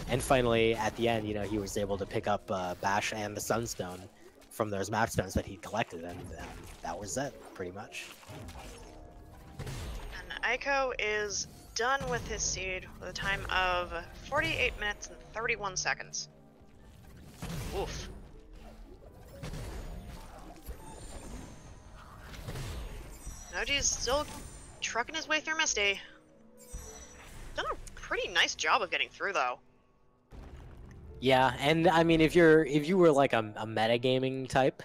And finally, at the end, you know, he was able to pick up Bash and the Sunstone from those map stones that he'd collected, and that was it, pretty much. And Eiko is done with his seed with a time of 48 minutes and 31 seconds. Oof. OG's still trucking his way through Misty. Done a pretty nice job of getting through, though. Yeah, and I mean, if you were like a metagaming type,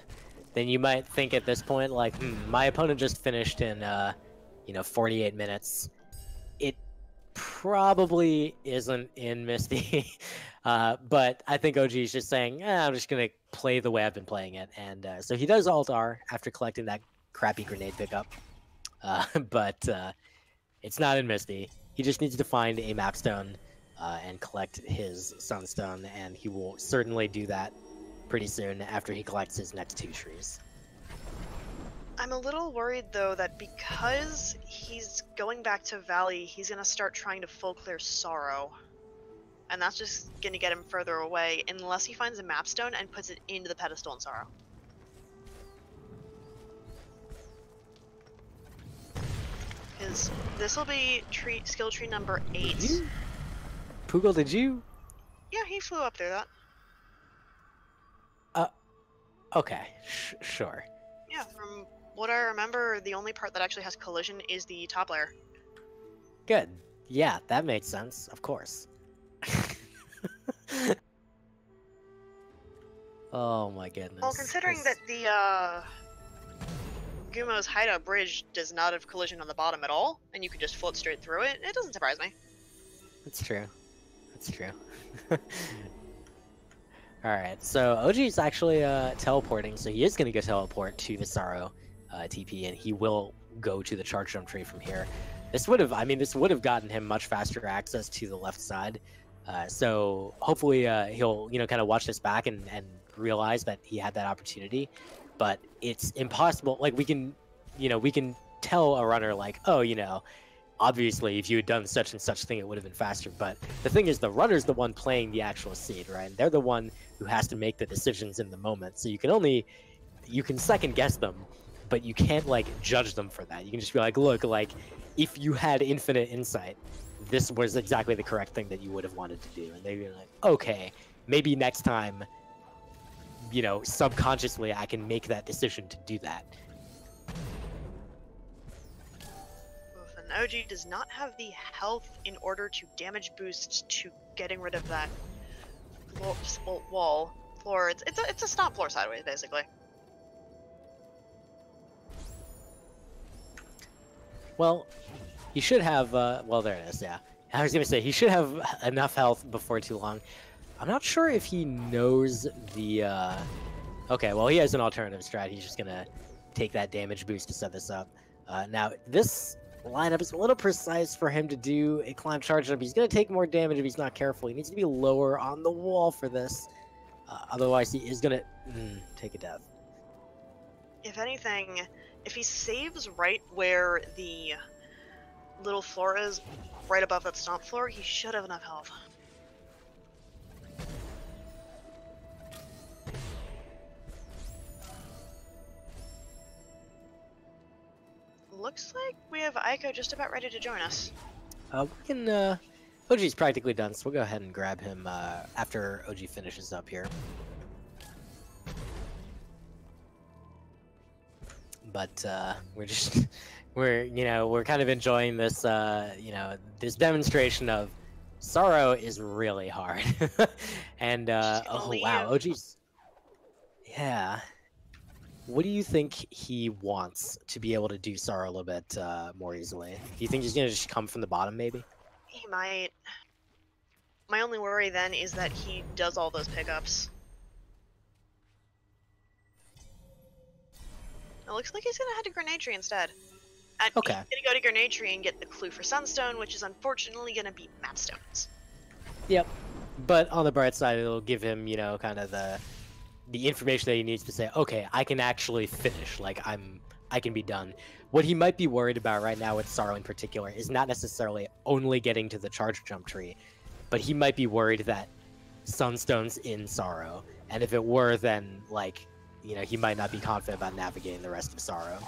then you might think at this point, like, my opponent just finished in, you know, 48 minutes. It probably isn't in Misty, but I think OG is just saying, I'm just gonna play the way I've been playing it, and so he does Alt R after collecting that crappy grenade pickup. But it's not in Misty. He just needs to find a mapstone and collect his sunstone, and he will certainly do that pretty soon after he collects his next 2 trees. I'm a little worried, though, that because he's going back to Valley, he's going to start trying to full clear Sorrow. And that's just going to get him further away, unless he finds a mapstone and puts it into the pedestal in Sorrow. This will be skill tree number 8. Did you? Poogle, did you? Yeah, he flew up there, Okay, sure. Yeah, from what I remember, the only part that actually has collision is the top layer. Good. Yeah, that makes sense, of course. Oh my goodness. Well, considering that the, Gumo's hideout bridge does not have collision on the bottom at all, and you can just float straight through it, it doesn't surprise me. That's true. That's true. Alright, so OG is actually teleporting, so he is going to go teleport to the Sorrow TP, and he will go to the charge jump tree from here. This would have, I mean, this would have gotten him much faster access to the left side. So hopefully he'll, you know, kind of watch this back and realize that he had that opportunity. But it's impossible. Like, we can, you know, we can tell a runner, like, oh, you know, obviously if you had done such and such thing, it would have been faster. But the thing is, the runner's the one playing the actual seed, right? And they're the one who has to make the decisions in the moment. So you can second guess them, but you can't like judge them for that. You can just be like, look, like if you had infinite insight, this was exactly the correct thing that you would have wanted to do, and they'd be like, okay, maybe next time, you know, subconsciously I can make that decision to do that. Oof, and OG does not have the health in order to damage boost to getting rid of that floor. It's a stomp floor sideways, basically. Well, he should have, well, there it is, yeah. I was gonna say, he should have enough health before too long. I'm not sure if he knows the, okay, well, he has an alternative strat. He's just gonna take that damage boost to set this up. Now, this lineup is a little precise for him to do a climb charge up. He's gonna take more damage if he's not careful. He needs to be lower on the wall for this. Otherwise, he is gonna take a death. If anything, if he saves right where the little floor is, right above that stomp floor, he should have enough health. Looks like we have Eiko just about ready to join us. We can, OG's practically done, so we'll go ahead and grab him after OG finishes up here. But we're kind of enjoying this, this demonstration of Sorrow is really hard. And, oh wow, OG's, yeah. What do you think he wants to be able to do Sorrow a little bit more easily? Do you think he's gonna just come from the bottom, maybe? He might. My only worry then is that he does all those pickups. It looks like he's gonna head to Grenade Tree instead. And okay. He's gonna go to Grenade Tree and get the clue for Sunstone, which is unfortunately gonna be Mapstones. Yep. But on the bright side, it'll give him, kind of the information that he needs to say, okay, I can actually finish. Like I can be done. What he might be worried about right now with Sorrow in particular is not necessarily only getting to the charge jump tree, but he might be worried that Sunstone's in Sorrow, and if it were, then like, he might not be confident about navigating the rest of Sorrow.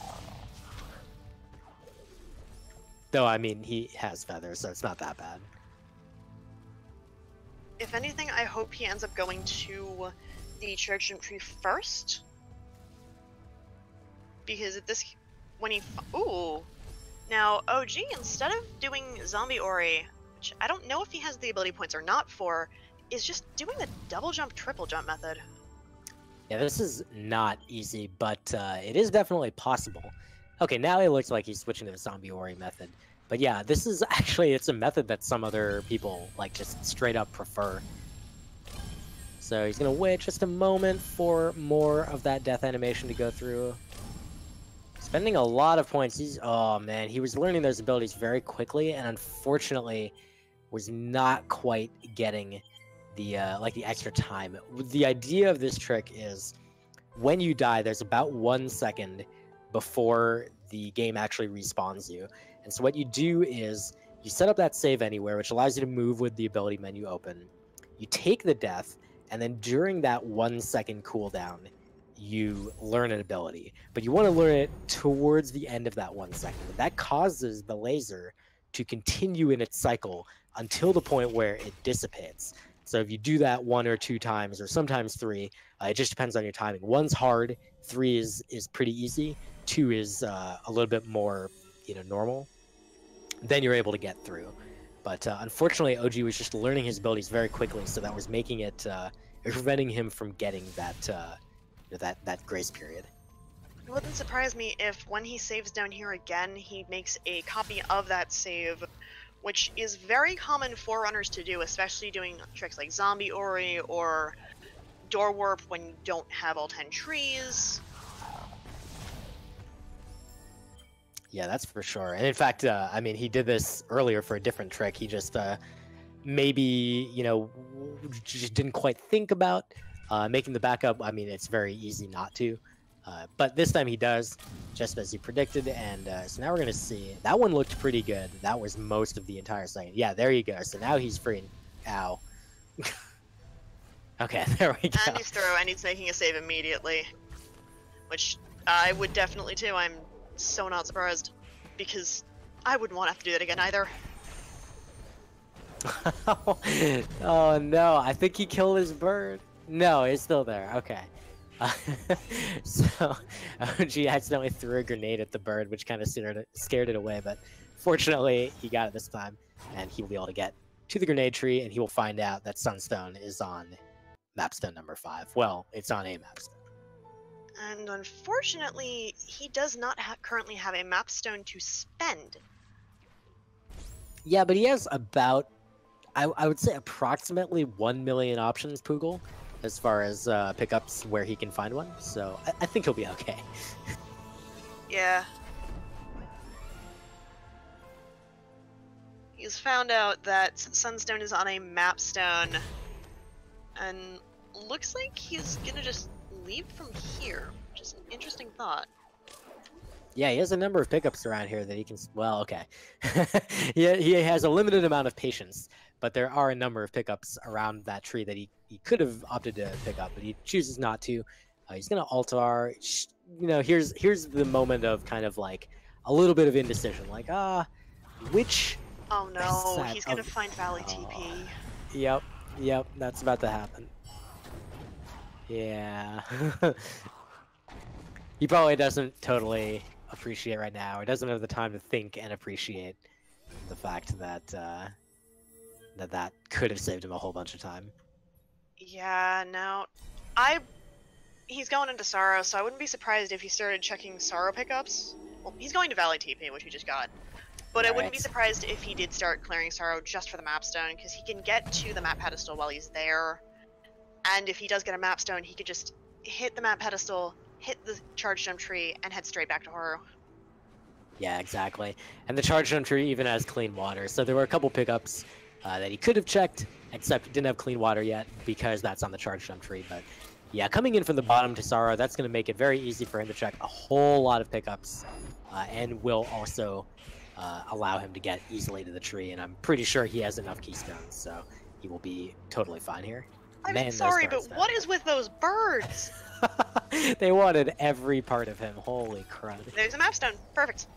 Though, I mean, he has feathers, so it's not that bad. If anything, I hope he ends up going to the charge jump tree first. Because at this, when he, ooh. Now, OG, instead of doing Zombie Ori, which I don't know if he has the ability points or not for, is just doing the double jump, triple jump method. Yeah, this is not easy, but it is definitely possible. Okay, now it looks like he's switching to the Zombie Ori method. But yeah, this is actually, it's a method that some other people, like, just straight up prefer. So he's going to wait just a moment for more of that death animation to go through. Spending a lot of points. Oh man, he was learning those abilities very quickly, and unfortunately was not quite getting the the extra time. The idea of this trick is when you die, there's about 1 second before the game actually respawns you. And so what you do is you set up that save anywhere, which allows you to move with the ability menu open. You take the death, and then during that 1 second cooldown, you learn an ability. But you want to learn it towards the end of that 1 second. That causes the laser to continue in its cycle until the point where it dissipates. So if you do that 1 or 2 times, or sometimes 3, it just depends on your timing. 1's hard, 3 is pretty easy, 2 is a little bit more, normal. Then you're able to get through. But unfortunately, OG was just learning his abilities very quickly, so that was making it preventing him from getting that that grace period. It wouldn't surprise me if when he saves down here again, he makes a copy of that save, which is very common for runners to do, especially doing tricks like Zombie Ori or Door Warp when you don't have all 10 trees. Yeah, that's for sure. And in fact, I mean, he did this earlier for a different trick. He just maybe, just didn't quite think about making the backup. I mean, it's very easy not to. But this time he does, just as he predicted. And so now we're going to see. That one looked pretty good. That was most of the entire second. Yeah, there you go. So now he's free. Ow. Okay, there we go. And he's through, and he's making a save immediately. Which I would definitely too. I'm so not surprised, because I wouldn't want to have to do that again either. Oh no, I think he killed his bird. No, it's still there. Okay. So OG accidentally threw a grenade at the bird, which kind of scared it away, but fortunately he got it this time, and he will be able to get to the grenade tree, and he will find out that Sunstone is on mapstone number 5. Well, it's on a mapstone. And unfortunately, he does not currently have a mapstone to spend. Yeah, but he has about, I would say approximately 1 million options, Poogle, as far as pickups where he can find one. So I think he'll be okay. Yeah. He's found out that Sunstone is on a mapstone, and looks like he's gonna just leave from here, which is an interesting thought. Yeah, he has a number of pickups around here that he can... Well, okay. He has a limited amount of patience, but there are a number of pickups around that tree that he could have opted to pick up, but he chooses not to. He's going to altar. You know, here's the moment of kind of like a little bit of indecision. Like, which... Oh no, he's going to find Valley TP. Yep, that's about to happen. Yeah. He probably doesn't totally appreciate right now, or doesn't have the time to think and appreciate the fact that that could have saved him a whole bunch of time. Yeah, no. He's going into Sorrow, so I wouldn't be surprised if he started checking Sorrow pickups. Well, he's going to Valley TP, which he just got. But I wouldn't be surprised if he did start clearing Sorrow just for the mapstone, because he can get to the map pedestal while he's there. And if he does get a mapstone, he could just hit the map pedestal, hit the charge jump tree, and head straight back to Horror. Yeah, exactly. And the charge jump tree even has clean water, so there were a couple pickups that he could have checked, except didn't have clean water yet because that's on the charge jump tree. But yeah, coming in from the bottom to Sorrow, that's going to make it very easy for him to check a whole lot of pickups, and will also allow him to get easily to the tree. And I'm pretty sure he has enough keystones, so he will be totally fine here. I'm sorry, but what is with those birds? They wanted every part of him. Holy crud. There's a mapstone. Perfect.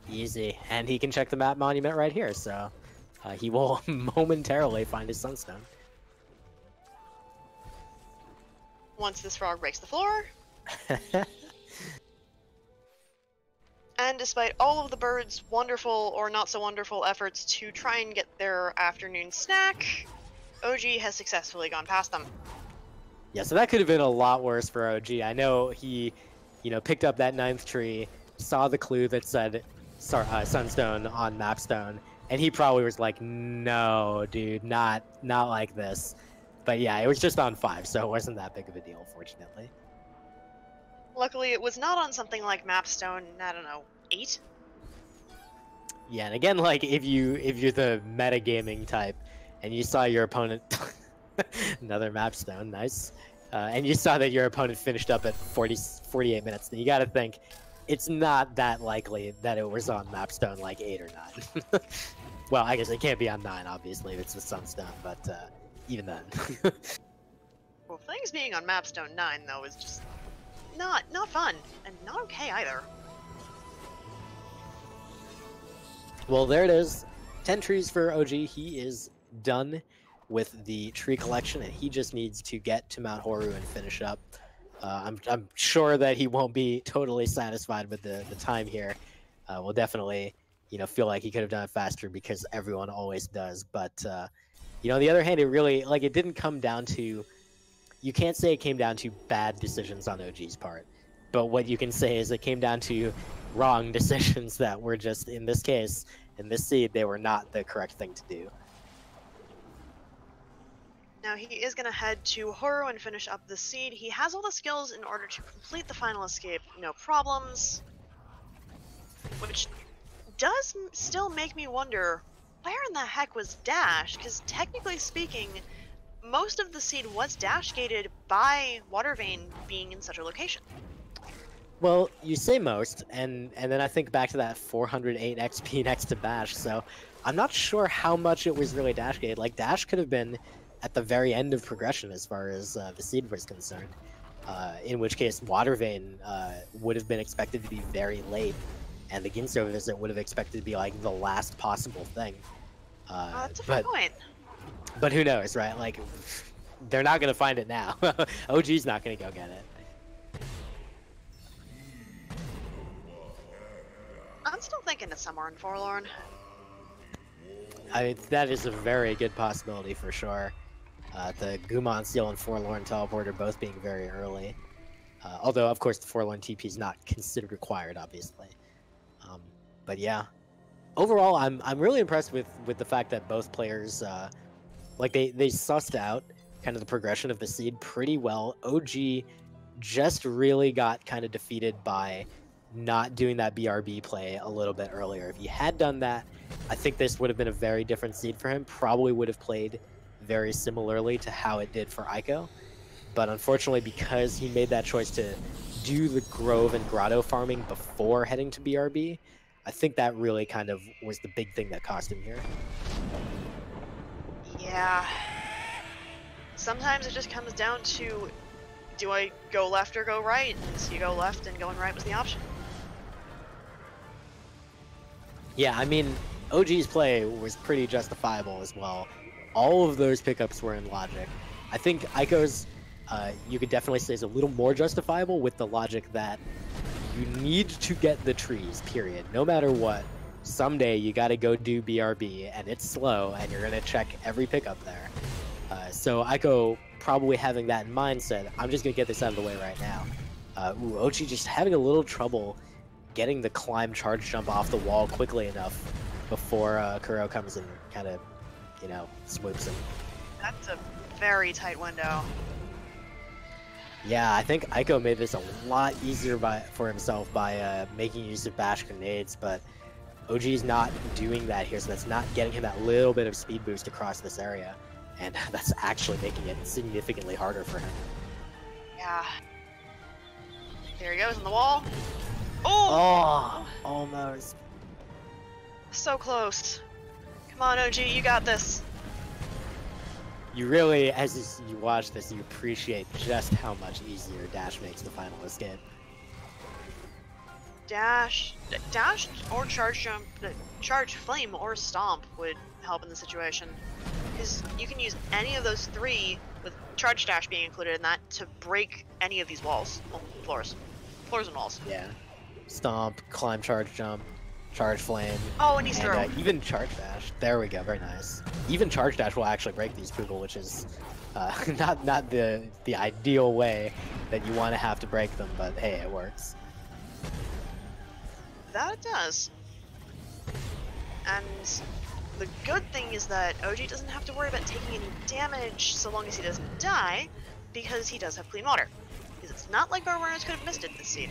Easy. And he can check the map monument right here, so he will momentarily find his Sunstone. Once this frog breaks the floor. And despite all of the birds' wonderful or not so wonderful efforts to try and get their afternoon snack, OG has successfully gone past them. Yeah, so that could have been a lot worse for OG. I know he, picked up that 9th tree, saw the clue that said Sunstone on mapstone, and he probably was like, no, dude, not like this. But yeah, it was just on 5, so it wasn't that big of a deal, fortunately. Luckily, it was not on something like mapstone, I don't know, 8? Yeah, and again, like, if you're the metagaming type, and you saw your opponent... Another mapstone, nice. And you saw that your opponent finished up at 48 minutes, then you gotta think, it's not that likely that it was on mapstone like 8 or 9. Well, I guess it can't be on 9, obviously, if it's with Sunstone, but even then. Well, things being on mapstone 9, though, is just not fun, and not okay either. Well, there it is. 10 trees for OG. He is done with the tree collection, and he just needs to get to Mount Horu and finish up. I'm sure that he won't be totally satisfied with the time here. We'll definitely, feel like he could have done it faster because everyone always does. But, on the other hand, it really, it didn't come down to, you can't say it came down to bad decisions on OG's part. But what you can say is it came down to wrong decisions that were just, in this case, in this seed, they were not the correct thing to do. Now he is going to head to Horu and finish up the seed. He has all the skills in order to complete the final escape, no problems. Which does still make me wonder, where in the heck was Dash? Because technically speaking, most of the seed was dash gated by Watervein being in such a location. Well, you say most, and then I think back to that 408 XP next to Bash, so I'm not sure how much it was really dash gated. Like, Dash could have been at the very end of progression as far as the seed was concerned. in which case Water Vein would have been expected to be very late, and the Ginso visit would have expected to be like the last possible thing. That's a fair point. But who knows, right? Like, they're not going to find it now. OG's not going to go get it. I'm still thinking it's somewhere in Forlorn. I mean, that is a very good possibility for sure. The Gumon Seal and Forlorn Teleporter both being very early. Although, of course, the Forlorn TP is not considered required, obviously. But yeah, overall, I'm really impressed with the fact that both players, like they sussed out kind of the progression of the seed pretty well. OG just really got kind of defeated by not doing that BRB play a little bit earlier. If he had done that, I think this would have been a very different seed for him. Probably would have played very similarly to how it did for Eiko. But unfortunately, because he made that choice to do the Grove and Grotto farming before heading to BRB, I think that really kind of was the big thing that cost him here. Yeah. Sometimes it just comes down to, do I go left or go right? And you go left, and going right was the option. Yeah, I mean, OG's play was pretty justifiable as well. All of those pickups were in logic. I think Eiko's, you could definitely say, is a little more justifiable with the logic that you need to get the trees, period. No matter what, someday you got to go do BRB, and it's slow, and you're going to check every pickup there. So Eiko, probably having that in mind, said, I'm just going to get this out of the way right now. OG just having a little trouble getting the climb charge jump off the wall quickly enough before Kuro comes and kind of, you know, swoops him. That's a very tight window. Yeah, I think Eiko made this a lot easier for himself by making use of bash grenades, but OG's not doing that here, so that's not getting him that little bit of speed boost across this area, and that's actually making it significantly harder for him. Yeah. There he goes on the wall. Oh, almost. So close. Come on, OG, you got this. You really, as you watch this, you appreciate just how much easier Dash makes the final escape. Dash or charge jump, charge flame or stomp would help in the situation. Because you can use any of those three, with charge dash being included in that, to break any of these walls. Well, floors and walls. Yeah. Stomp, climb, charge jump, charge flame. Oh, and he's throw. Even charge dash. There we go. Very nice. Even charge dash will actually break these people, which is not the ideal way that you want to have to break them, but hey, it works. That it does. And the good thing is that OG doesn't have to worry about taking any damage so long as he doesn't die, because he does have clean water. Because it's not like our runners could have missed it this seed.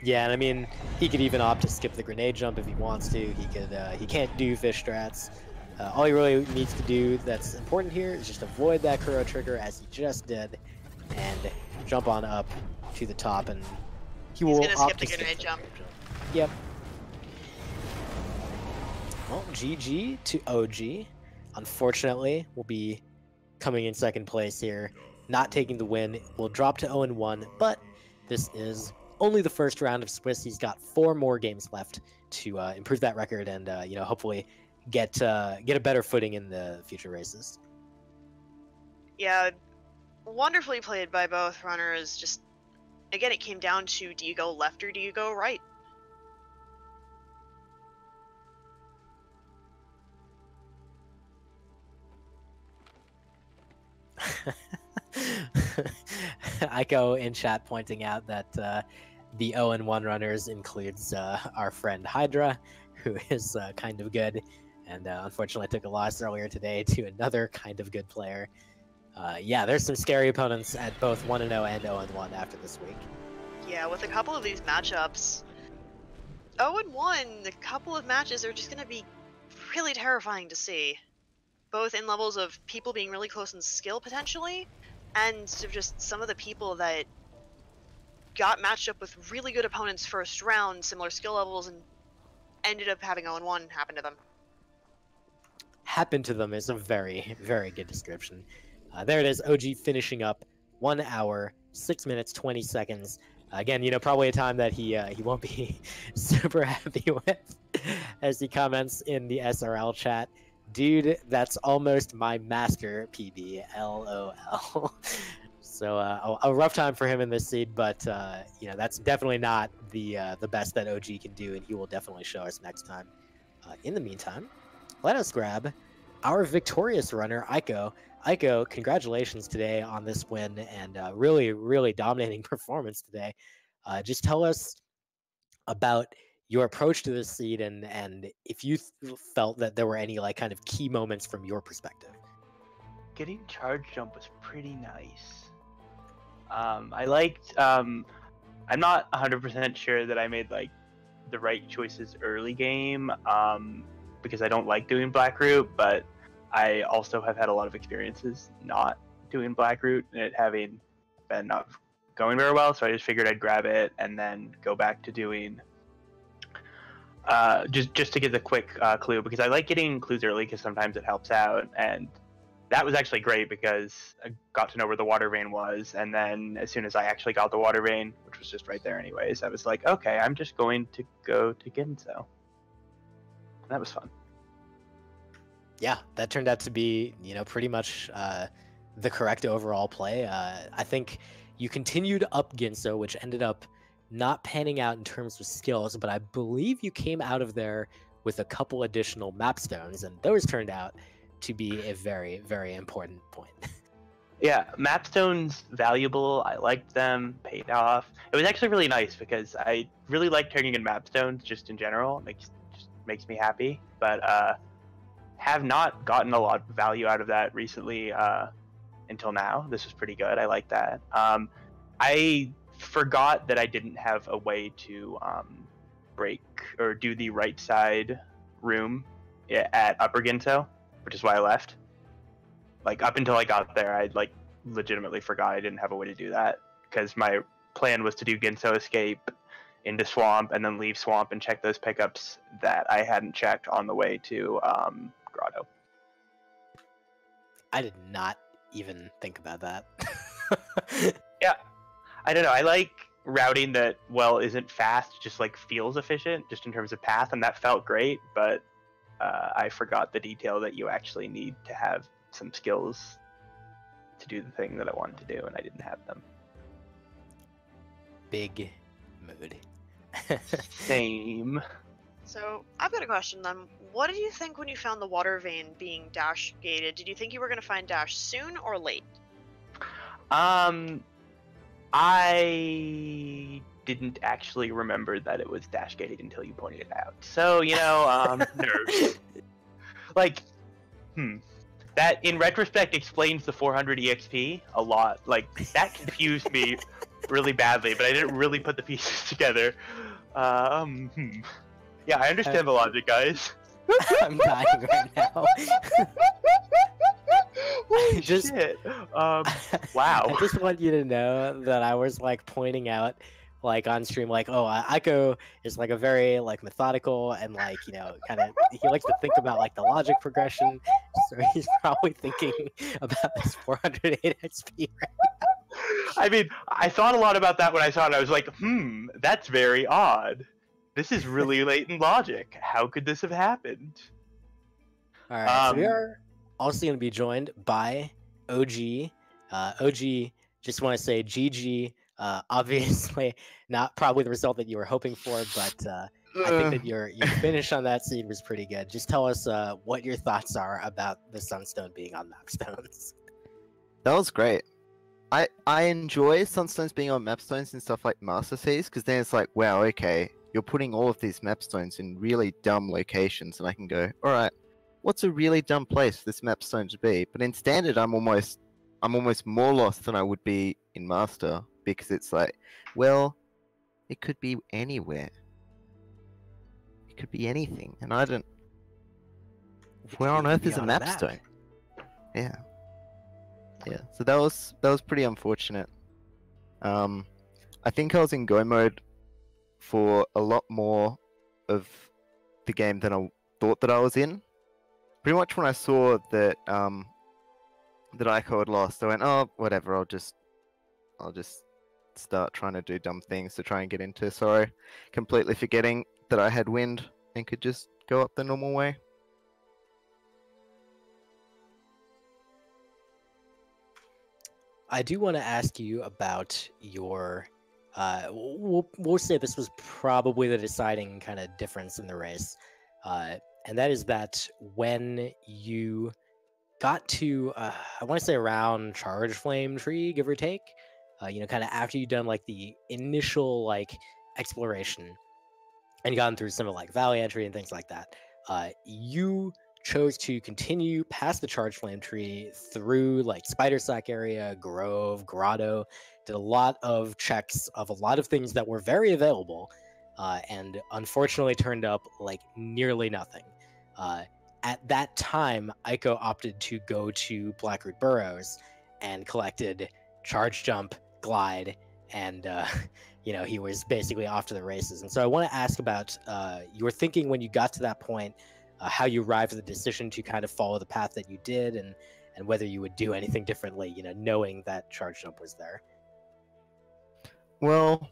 Yeah, and I mean, he could even opt to skip the grenade jump if he wants to. He can't do fish strats. All he really needs to do that's important here is just avoid that Kuro trigger as he just did, and jump on up to the top, and he's gonna skip the grenade jump. Yep. Well, GG to OG. Unfortunately, will be coming in second place here, not taking the win. We'll drop to 0-1, but this is only the first round of Swiss. He's got 4 more games left to improve that record and you know, hopefully get a better footing in the future races. Yeah, wonderfully played by both runners. Just again, it came down to, do you go left or do you go right? Eiko in chat pointing out that the 0-1 runners includes our friend Hydra, who is kind of good, and unfortunately took a loss earlier today to another kind of good player. Yeah, there's some scary opponents at both 1-0 and 0-1 after this week. Yeah, with a couple of these matchups, 0-1, a couple of matches are just going to be really terrifying to see. Both in levels of people being really close in skill, potentially, and of just some of the people that got matched up with really good opponents first round, similar skill levels, and ended up having 0-1 happen to them. Happen to them is a very, very good description. There it is, OG finishing up 1 hour, 6 minutes, 20 seconds. Again, you know, probably a time that he won't be super happy with, as he comments in the SRL chat. Dude, that's almost my master PB. LOL. So a rough time for him in this seed, but you know, that's definitely not the best that OG can do, and he will definitely show us next time. In the meantime, let us grab our victorious runner, Eiko. Eiko, congratulations today on this win and really, really dominating performance today. Just tell us about your approach to this seed and if you felt that there were any like kind of key moments from your perspective. Getting charge jump was pretty nice. I liked. I'm not 100% sure that I made like the right choices early game because I don't like doing black root, but I also have had a lot of experiences not doing black root and it having been not going very well. So I just figured I'd grab it and then go back to doing just to get the quick clue, because I like getting clues early because sometimes it helps out, and that was actually great because I got to know where the water vein was, and then as soon as I actually got the water vein, which was just right there anyways, I was like, okay, I'm just going to go to Ginso. That was fun. Yeah, that turned out to be, you know, pretty much the correct overall play. I think you continued up Ginso, which ended up not panning out in terms of skills, but I believe you came out of there with a couple additional map stones, and those turned out to be a very, very important point. Yeah, map stones valuable. I liked them, paid off. It was actually really nice because I really like turning in map stones just in general. It just makes me happy, but have not gotten a lot of value out of that recently until now. This was pretty good. I like that. I forgot that I didn't have a way to break or do the right side room at Upper Ginso, which is why I left. Like, up until I got there, I like legitimately forgot I didn't have a way to do that, because my plan was to do Ginso escape into Swamp and then leave Swamp and check those pickups that I hadn't checked on the way to Grotto. I did not even think about that. Yeah, I don't know. I like routing that, well, isn't fast, just like feels efficient, just in terms of path, and that felt great, but I forgot the detail that you actually need to have some skills to do the thing that I wanted to do, and I didn't have them. Big mood. Same. So I've got a question then. What did you think when you found the water vein being dash gated? Did you think you were going to find dash soon or late? I didn't actually remember that it was dash gated until you pointed it out. So, you know, nerves. Like, that in retrospect explains the 400 EXP a lot. Like, that confused me really badly, but I didn't really put the pieces together. Yeah, I understand the logic, guys. I'm dying right now. Holy shit. Wow. I just want you to know that I was like pointing out like on stream, like, oh, Eiko is like a very like methodical and like, you know, kind of, he likes to think about like the logic progression. So he's probably thinking about this 408 XP right now. I mean, I thought a lot about that when I saw it. I was like, that's very odd. This is really latent logic. How could this have happened? All right, so we are also going to be joined by OG. OG, just want to say GG. Obviously, not probably the result that you were hoping for, but I think that your finish on that scene was pretty good. Just tell us what your thoughts are about the Sunstone being on Mapstones. That was great. I enjoy Sunstones being on Mapstones and stuff like Master Seas, because then it's like, wow, okay, you're putting all of these Mapstones in really dumb locations, and I can go, all right, what's a really dumb place for this Mapstone to be? But in Standard, I'm almost more lost than I would be in Master, because it's like, well, it could be anywhere. It could be anything, and I don't. Where on earth is a Mapstone? Yeah. Yeah, so that was pretty unfortunate. I think I was in go mode for a lot more of the game than I thought that I was in. Pretty much when I saw that that Eiko had lost, I went, oh, whatever, I'll just I'll just start trying to do dumb things to try and get into Sorrow, completely forgetting that I had wind and could just go up the normal way. I do want to ask you about your. We'll say this was probably the deciding kind of difference in the race, and that is that when you got to, I want to say around Charge Flame Tree, give or take, kind of after you've done like the initial like exploration, and gotten through some of like Valley Entry and things like that, you chose to continue past the Charge Flame Tree through like Spider Sack area, Grove, Grotto, did a lot of checks of a lot of things that were very available, and unfortunately turned up like nearly nothing. At that time, Eiko opted to go to Blackroot Burrows and collected Charge Jump, Glide, and he was basically off to the races. And so I want to ask about your thinking when you got to that point, how you arrived at the decision to kind of follow the path that you did, and whether you would do anything differently, knowing that Charge Jump was there. Well,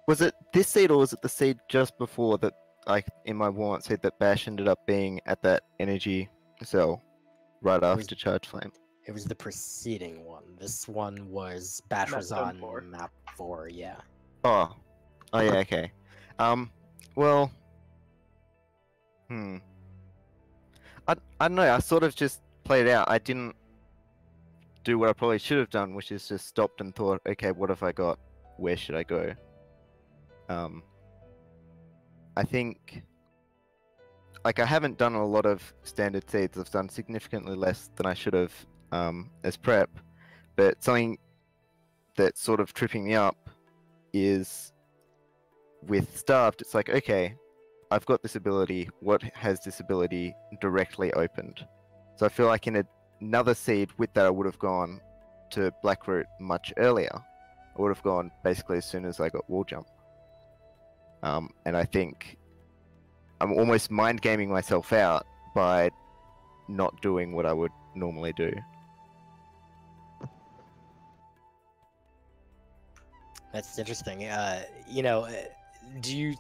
was it this seed or was it the seed just before that, like in my warrant seed, that Bash ended up being at that energy cell right after Charge Flame? It was the preceding one. This one was Bash was on map 4, yeah. Oh yeah, okay. Well, I don't know. I sort of just played it out. I didn't do what I probably should have done, which is just stopped and thought, okay, what have I got? Where should I go? I think, like, I haven't done a lot of standard seeds. I've done significantly less than I should have as prep, but something that's sort of tripping me up is with Starved. It's like, okay, I've got this ability. What has this ability directly opened? So I feel like in another seed with that, I would have gone to Blackroot much earlier. I would have gone basically as soon as I got Wall Jump. And I think I'm almost mind gaming myself out by not doing what I would normally do. That's interesting. Do you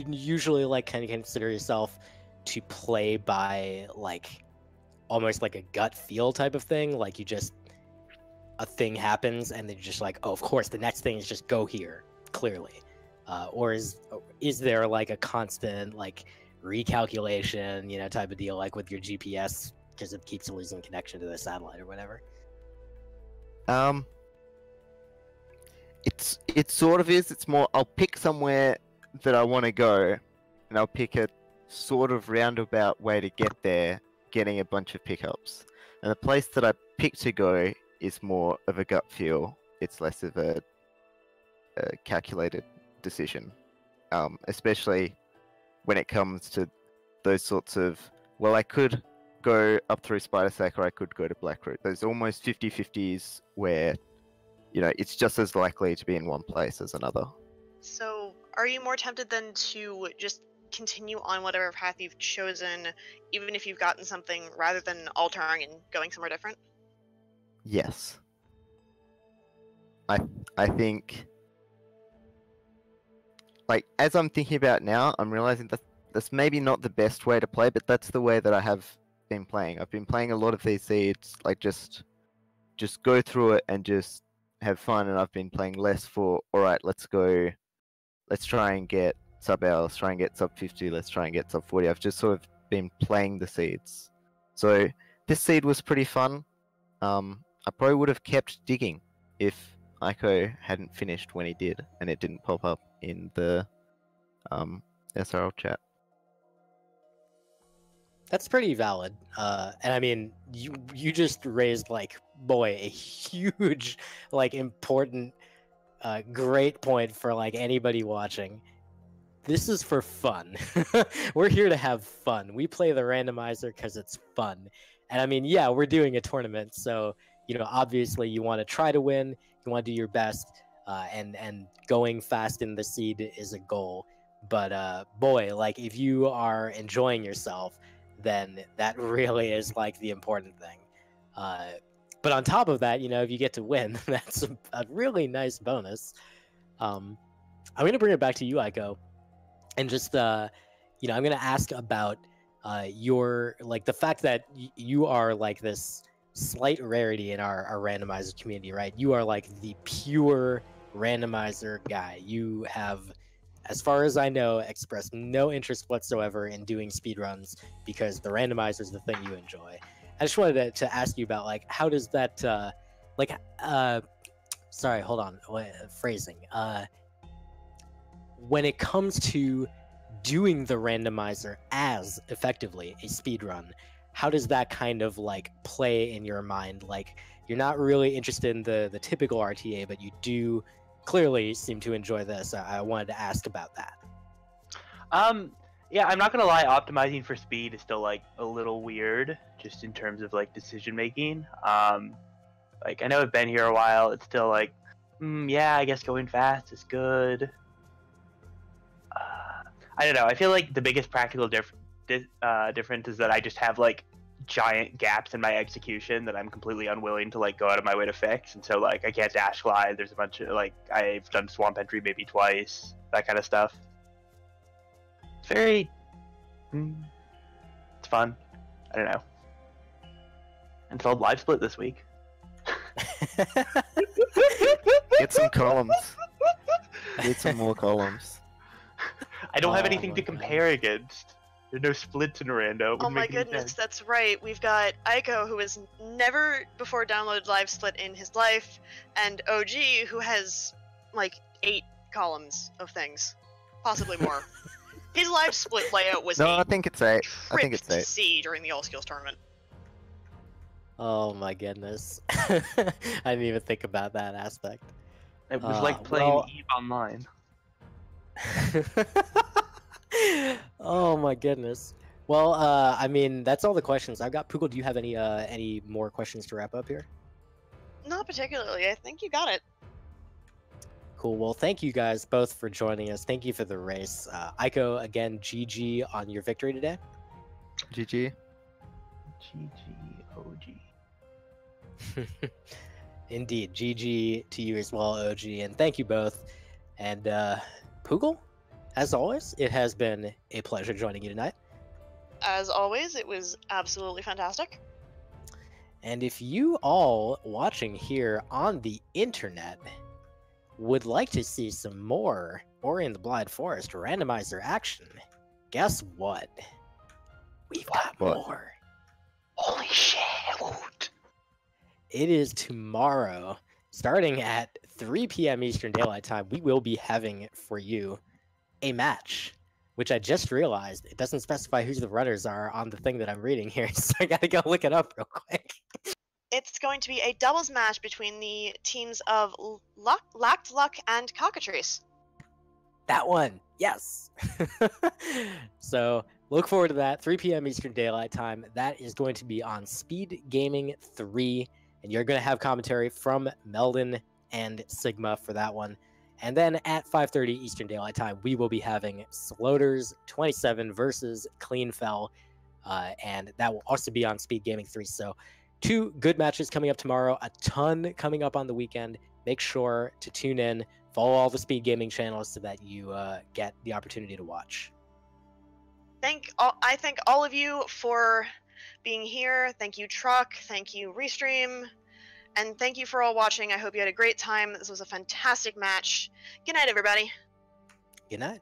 usually like kind of consider yourself to play by like almost like a gut feel type of thing? Like you just, a thing happens and then you're just like, oh, of course, the next thing is just go here, clearly. Or is there like a constant like recalculation, type of deal, like with your GPS, because it keeps losing connection to the satellite or whatever? It sort of is. It's more, I'll pick somewhere that I want to go, and I'll pick a sort of roundabout way to get there, getting a bunch of pickups. And the place that I pick to go is more of a gut feel. It's less of a calculated decision, especially when it comes to those sorts of, well, I could go up through Spider Sack or I could go to Blackroot. There's almost 50-50s where, it's just as likely to be in one place as another. So, are you more tempted then to just continue on whatever path you've chosen, even if you've gotten something, rather than altering and going somewhere different? Yes. I think, like, as I'm thinking about now, I'm realizing that that's maybe not the best way to play, but that's the way that I have been playing. I've been playing a lot of these seeds, like just go through it and just have fun, and I've been playing less for, alright, let's try and get sub L, let's try and get sub 50, let's try and get sub 40. I've just sort of been playing the seeds. So this seed was pretty fun. I probably would have kept digging if Eiko hadn't finished when he did, and it didn't pop up in the SRL chat. That's pretty valid. And I mean, you just raised, like, boy, a huge, like, important, great point for, like, anybody watching. This is for fun. We're here to have fun. We play the randomizer because it's fun. And I mean, yeah, we're doing a tournament, so, obviously you want to try to win, you want to do your best, and going fast in the seed is a goal. But boy, like, if you are enjoying yourself, then that really is like the important thing. But on top of that, if you get to win, that's a really nice bonus. I'm going to bring it back to you, Eiko, and just I'm going to ask about your the fact that you are this slight rarity in our randomizer community, right? You are the pure randomizer guy. You have, as far as I know, expressed no interest whatsoever in doing speedruns because the randomizer is the thing you enjoy. I just wanted to ask you about how does that sorry, hold on, phrasing. When it comes to doing the randomizer as effectively a speedrun, how does that kind of play in your mind? You're not really interested in the typical RTA, but you do clearly seem to enjoy this. I wanted to ask about that. Yeah, I'm not gonna lie, optimizing for speed is still a little weird, just in terms of decision making. I know I've been here a while. It's still yeah, I guess going fast is good. I don't know. I feel the biggest practical difference is that I just have giant gaps in my execution that I'm completely unwilling to go out of my way to fix, and so I can't dash glide. There's a bunch of I've done swamp entry maybe twice, that kind of stuff. It's very it's fun. I don't know. And it's all live split this week. Get some columns. Get some more columns. I don't have anything to compare against. There's no splits in Rando. Oh my goodness, that's right. We've got Eiko, who has never before downloaded live split in his life, and OG, who has 8 columns of things, possibly more. His live split layout was I think it's 8. I think it's 8. To see during the All Skills tournament. Oh my goodness. I didn't even think about that aspect. It was playing EVE Online. Oh my goodness. Well, I mean, that's all the questions I've got. Poogle, do you have any more questions to wrap up here? Not particularly. I think you got it. Cool. Well, thank you guys both for joining us. Thank you for the race. Eiko, again, GG on your victory today. GG. GG, OG. Indeed. GG to you as well, OG. And thank you both. And Poogle, as always, it has been a pleasure joining you tonight. As always, it was absolutely fantastic. And if you all watching here on the internet would like to see some more Ori and the Blind Forest randomizer action, guess what? We've got more. Holy shit! It is tomorrow, starting at 3 p.m. Eastern Daylight Time. We will be having for you a match, which I just realized it doesn't specify who the runners are on the thing that I'm reading here, so I gotta go look it up real quick. It's going to be a doubles match between the teams of Lacked Luck and Cockatrice. That one, yes. So look forward to that, 3 p.m. Eastern Daylight Time. That is going to be on Speed Gaming 3, and you're going to have commentary from Meldon and Sigma for that one. And then at 5:30 Eastern Daylight Time, we will be having Sloters 27 versus Cleanfell, and that will also be on Speed Gaming 3. So 2 good matches coming up tomorrow, a ton coming up on the weekend. Make sure to tune in, follow all the Speed Gaming channels so that you get the opportunity to watch. I thank all of you for being here. Thank you, Truck. Thank you, Restream. And thank you for all watching. I hope you had a great time. This was a fantastic match. Good night, everybody. Good night.